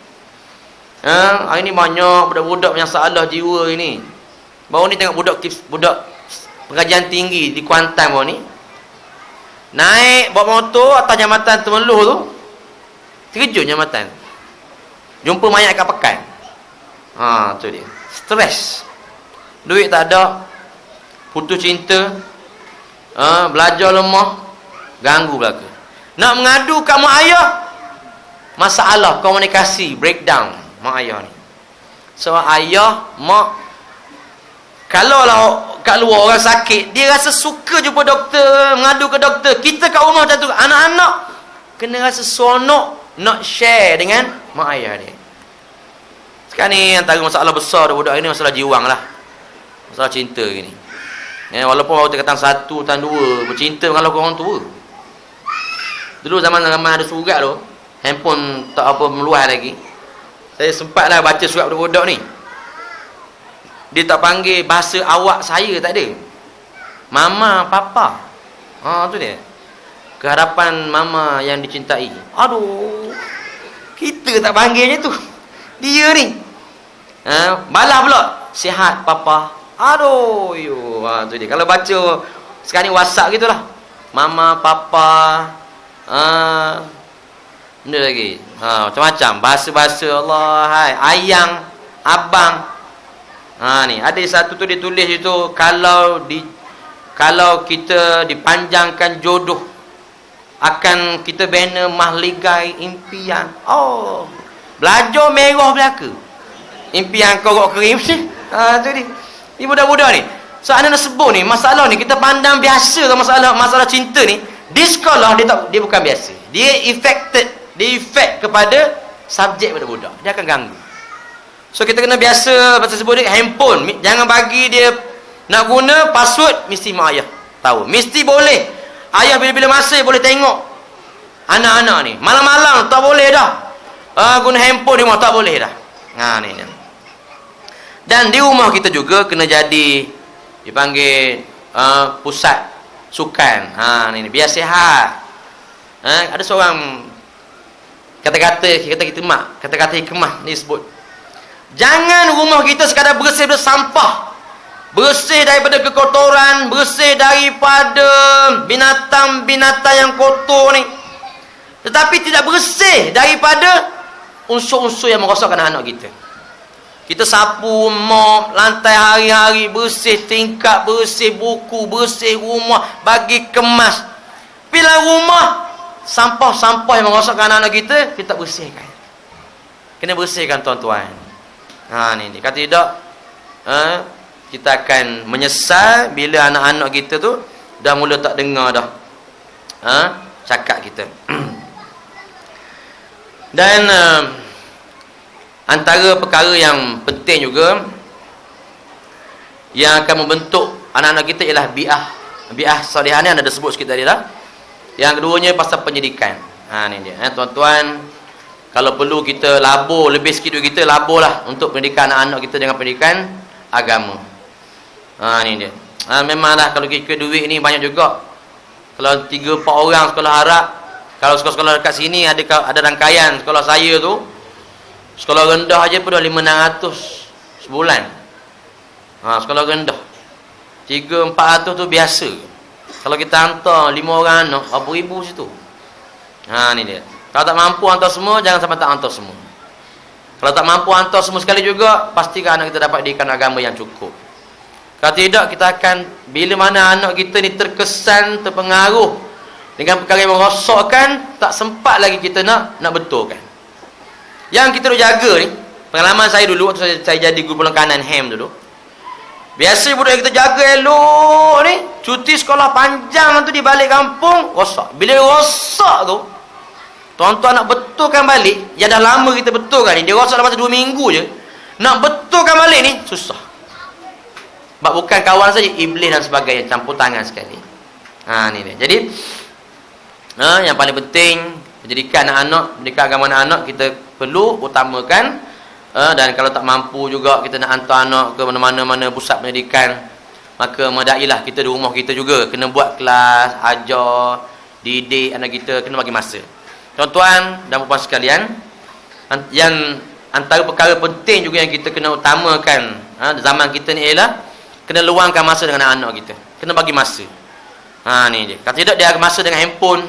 Hari ni banyak budak-budak punya masalah jiwa ini. Baru ni tengok budak pengajian tinggi di Kuantan baru ni, naik bawa motor atas jambatan Temeloh tu, terjun jambatan, jumpa mayat kat pekan. Tu dia, stres, duit tak ada, putus cinta, belajar lemah, ganggu belaka. Nak mengadu kat mak ayah, masalah komunikasi breakdown mak ayah ni. So ayah, mak, kalau lah kat luar orang sakit, dia rasa suka jumpa doktor, mengadu ke doktor. Kita kat rumah macam tu, anak-anak kena rasa seronok nak share dengan mak ayah dia. Sekarang ni antara masalah besar budak ini masalah jiwang lah, masalah cinta gini. Walaupun baru tingkatan 1, tingkatan 2, bercinta dengan orang tua. Dulu zaman-zaman ada surat tu, handphone tak apa meluas lagi, saya sempatlah baca surat budak-budak ni. Dia tak panggil bahasa awak saya, tak ada. Mama, papa. Tu dia. Keharapan mama yang dicintai. Aduh, kita tak panggilnya tu, dia ni. Balas pula, sihat papa. Aduh, tu dia. Kalau baca sekarang ni WhatsApp gitulah, mama, papa, benda lagi, macam-macam bahasa-bahasa. Allah, hai, ayang, abang. Ni ada satu tu dia tulis itu, kalau kita dipanjangkan jodoh, akan kita bina mahligai impian. Belajar merah belaka, impian korok kering mesti. Tu dia. Ni budak-budak ni. So anak sebut ni, masalah ni kita pandang biasa tau, masalah cinta ni. Di sekolah dia bukan biasa. Dia efek kepada subjek budak-budak. Dia akan ganggu. So kita kena biasa pasal sebut dia handphone. Jangan bagi dia nak guna password mesti mak ayah tahu. Mesti boleh. Ayah bila-bila masa boleh tengok anak-anak ni. Malam-malam tak boleh dah. Guna handphone di rumah tak boleh dah. Ni. Dan di rumah kita juga kena jadi dipanggil pusat sukan. Ni biar sihat. Ada seorang kata-kata hikmah ni sebut, jangan rumah kita sekadar bersih dari sampah, bersih daripada kekotoran, bersih daripada binatang-binatang yang kotor ni, tetapi tidak bersih daripada unsur-unsur yang merosakkan anak kita. Kita sapu, mop lantai hari-hari, bersih tingkap, bersih buku, bersih rumah, bagi kemas. Bila rumah sampah-sampah yang merosakkan anak kita bersihkan. Kena bersihkan tuan-tuan. Ni kata tidak, kita akan menyesal bila anak-anak kita tu dah mula tak dengar dah cakap kita. Dan antara perkara yang penting juga yang akan membentuk anak-anak kita ialah bi'ah salihah ni anda dah sebut sikit tadi dah. Yang keduanya pasal pendidikan. Ni dia, tuan-tuan, kalau perlu kita labur lebih sikit duit kita, laburlah untuk pendidikan anak-anak kita dengan pendidikan agama. Ni dia. Memanglah kalau kita duit ni banyak juga. Kalau 3-4 orang sekolah Arab, kalau sekolah-sekolah dekat sini ada rangkaian sekolah saya tu, sekolah rendah aja pun dah 500 sebulan. Sekolah rendah 300-400 tu biasa. Kalau kita hantar 5 orang anak, berapa ribu situ. Ni dia. Kalau tak mampu hantar semua, jangan sampai tak hantar semua. Kalau tak mampu hantar semua sekali juga, pastikan anak kita dapat didikan agama yang cukup. Kalau tidak, kita akan, bila mana anak kita ni terkesan, terpengaruh dengan perkara yang merosakkan, tak sempat lagi kita nak betulkan. Yang kita nak jaga ni, pengalaman saya dulu waktu saya jadi guru pelengkanan HAM dulu. Biasa budak yang kita jaga elok ni, cuti sekolah panjang tu di balik kampung, rosak. Bila rosak tu, tuan-tuan nak betulkan balik, yang dah lama kita betulkan ni, dia rosak dalam masa 2 minggu je. Nak betulkan balik ni, susah. Sebab bukan kawan saja, iblis dan sebagainya, campur tangan sekali. Ni dia. Jadi, yang paling penting, pendidikan anak-anak, pendidikan agama anak-anak, kita perlu utamakan. Dan kalau tak mampu juga kita nak hantar anak ke mana-mana pusat pendidikan, maka medailah kita di rumah kita juga kena buat kelas, ajar, didik anak kita, kena bagi masa. Tuan-tuan dan puan sekalian, yang antara perkara penting juga yang kita kena utamakan zaman kita ni ialah kena luangkan masa dengan anak kita, kena bagi masa. Ni je. Kalau tidak, dia masa dengan handphone,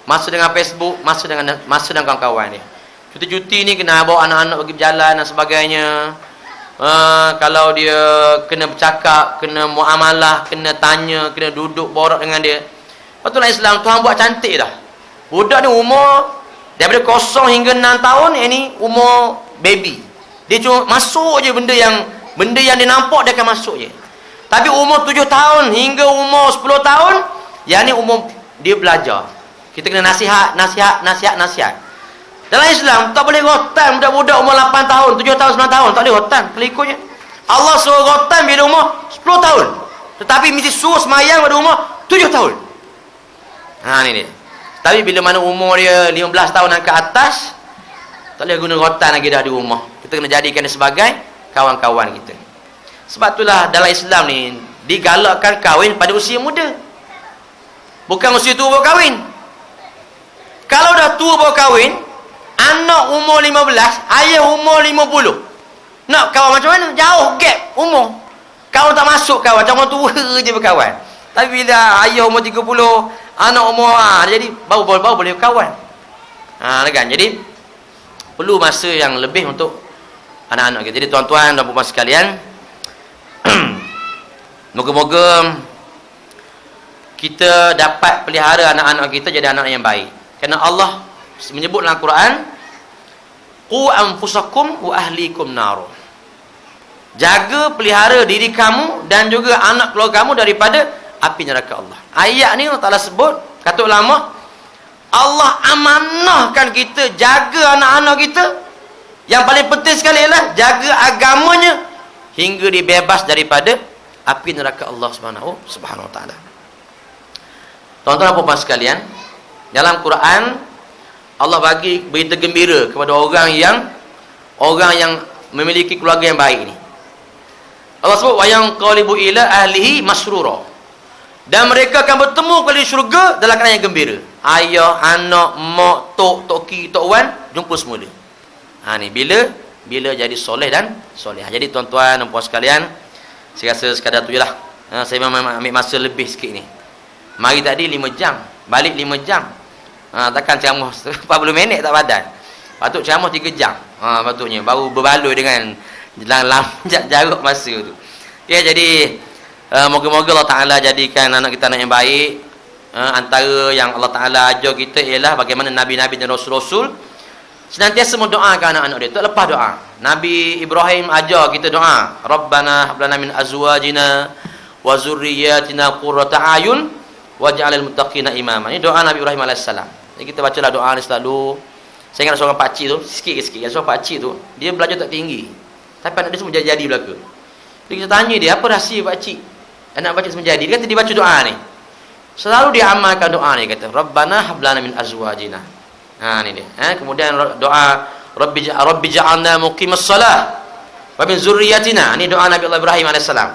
masa dengan Facebook, masa dengan kawan-kawan dia. Cuti-cuti ni kena bawa anak-anak pergi berjalan dan sebagainya. Kalau dia kena bercakap, kena muamalah, kena tanya, kena duduk borak dengan dia. Patutlah Islam Tuhan buat cantik dah. Budak ni umur daripada 0 hingga 6 tahun, ini umur baby. Dia cuma masuk je benda yang dia nampak, dia akan masuk je. Tapi umur 7 tahun hingga umur 10 tahun, yang ni umur dia belajar. Kita kena nasihat. Dalam Islam, tak boleh rotan budak-budak umur 8 tahun, 7 tahun, 9 tahun. Tak boleh rotan. Pelikutnya, Allah suruh rotan bila umur 10 tahun. Tetapi mesti suruh semayang pada umur 7 tahun. Ni dia. Tapi bila mana umur dia 15 tahun dan ke atas, tak boleh guna rotan lagi dah di rumah. Kita kena jadikan dia sebagai kawan-kawan kita. Sebab itulah dalam Islam ni, digalakkan kahwin pada usia muda. Bukan usia tua baru kahwin. Kalau dah tua baru kahwin, anak umur 15, ayah umur 50. Nak kawan macam mana? Jauh gap umur. Kawan tak masuk kawan, macam orang tua je berkawan. Tapi bila ayah umur 30, anak umur jadi baru boleh berkawan. Kan? Jadi perlu masa yang lebih untuk anak-anak kita. Jadi tuan-tuan dan puan sekalian, moga-moga kita dapat pelihara anak-anak kita jadi anak yang baik. Kerana Allah menyebut dalam Quran, qu anfusakum wa ahlikum nar. Jaga, pelihara diri kamu dan juga anak keluarga kamu daripada api neraka Allah. Ayat ni Allah Taala sebut, kata ulama, Allah amanahkan kita jaga anak-anak kita. Yang paling penting sekali ialah jaga agamanya hingga dia bebas daripada api neraka Allah Subhanahu wa taala. Tuan-tuan dan puan sekalian, dalam Quran Allah bagi berita gembira kepada orang yang memiliki keluarga yang baik ni. Allah sebut wa yanqalibu ila ahlihi masrura. Dan mereka akan bertemu kembali syurga dalam keadaan yang gembira. Ayah, anak, mak, tok, toki, tok wan jumpa semula. Ni bila jadi soleh dan solehah. Jadi tuan-tuan dan puan sekalian, saya rasa sekadar tu jelah. Saya memang ambil masa lebih sikit ni. Mari tadi 5 jam, balik 5 jam. Takkan ceramah 40 minit tak padan. Patut ceramah 3 jam. Patutnya baru berbaloi dengan jarak masa tu. Jadi moga-moga Allah Taala jadikan anak kita anak yang baik. Antara yang Allah Taala ajar kita ialah bagaimana nabi-nabi dan rasul-rasul senantiasa mendoakan anak-anak dia. Tak lepas doa. Nabi Ibrahim ajar kita doa, Rabbana hab lana min azwajina wa zurriyyatina qurrata a'yun waj'alil muttaqina imama. Ini doa Nabi Ibrahim alaihissalam. Jadi kita bacalah doa ni selalu. Saya ingat seorang pakcik tu, sikit-sikit, seorang pakcik tu, dia belajar tak tinggi. Tapi anak dia semua jadi belaka. Jadi kita tanya dia, apa rahsia pakcik? Anak pakcik semua jadi. Dia kata dia baca doa ni. Selalu dia amalkan doa ni, kata Rabbana hab lana min azwajina. Ni dia. Kemudian doa Rabbi ja'alna muqimas salah wa min zurriyyatina. Ni doa Nabi Allah Ibrahim alaihissalam.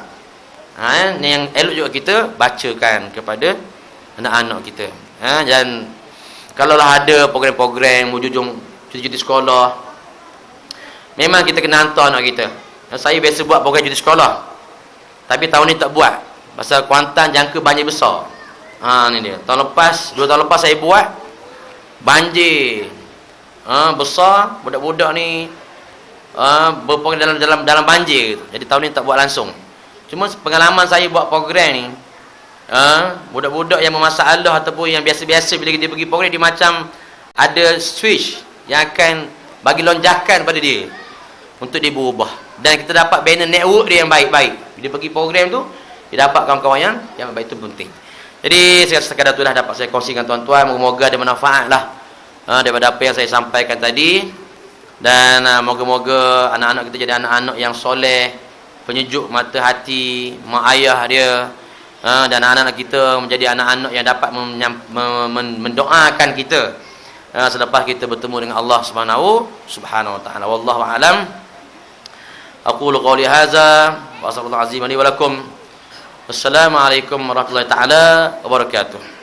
Ni yang elok juga kita bacakan kepada anak-anak kita. Dan kalaulah ada program-program hujung cuti-cuti sekolah, memang kita kena hantar anak kita. Saya biasa buat program cuti sekolah, tapi tahun ni tak buat pasal Kuantan jangka banjir besar. Ni dia. Tahun lepas, 2 tahun lepas saya buat banjir besar. Budak-budak ni berprogram dalam banjir gitu. Jadi tahun ni tak buat langsung. Cuma pengalaman saya buat program ni, budak-budak yang bermasalah ataupun yang biasa-biasa bila dia pergi program, dia macam ada switch yang akan bagi lonjakan pada dia untuk dia berubah. Dan kita dapat banner network dia yang baik-baik. Bila pergi program tu, dia dapat kawan-kawan yang baik, itu penting. Jadi sekadar itulah dapat saya kongsikan tuan-tuan, moga-moga ada manfaat lah daripada apa yang saya sampaikan tadi. Dan moga-moga anak-anak kita jadi anak-anak yang soleh, penyejuk mata hati mak ayah dia, dan anak-anak kita menjadi anak-anak yang dapat mendoakan kita selepas kita bertemu dengan Allah Subhanahu wa taala. Wallahu a'lam. Aqulu qawli hadza wa sallallahu azim li wa lakum. Wassalamualaikum warahmatullahi taala wabarakatuh.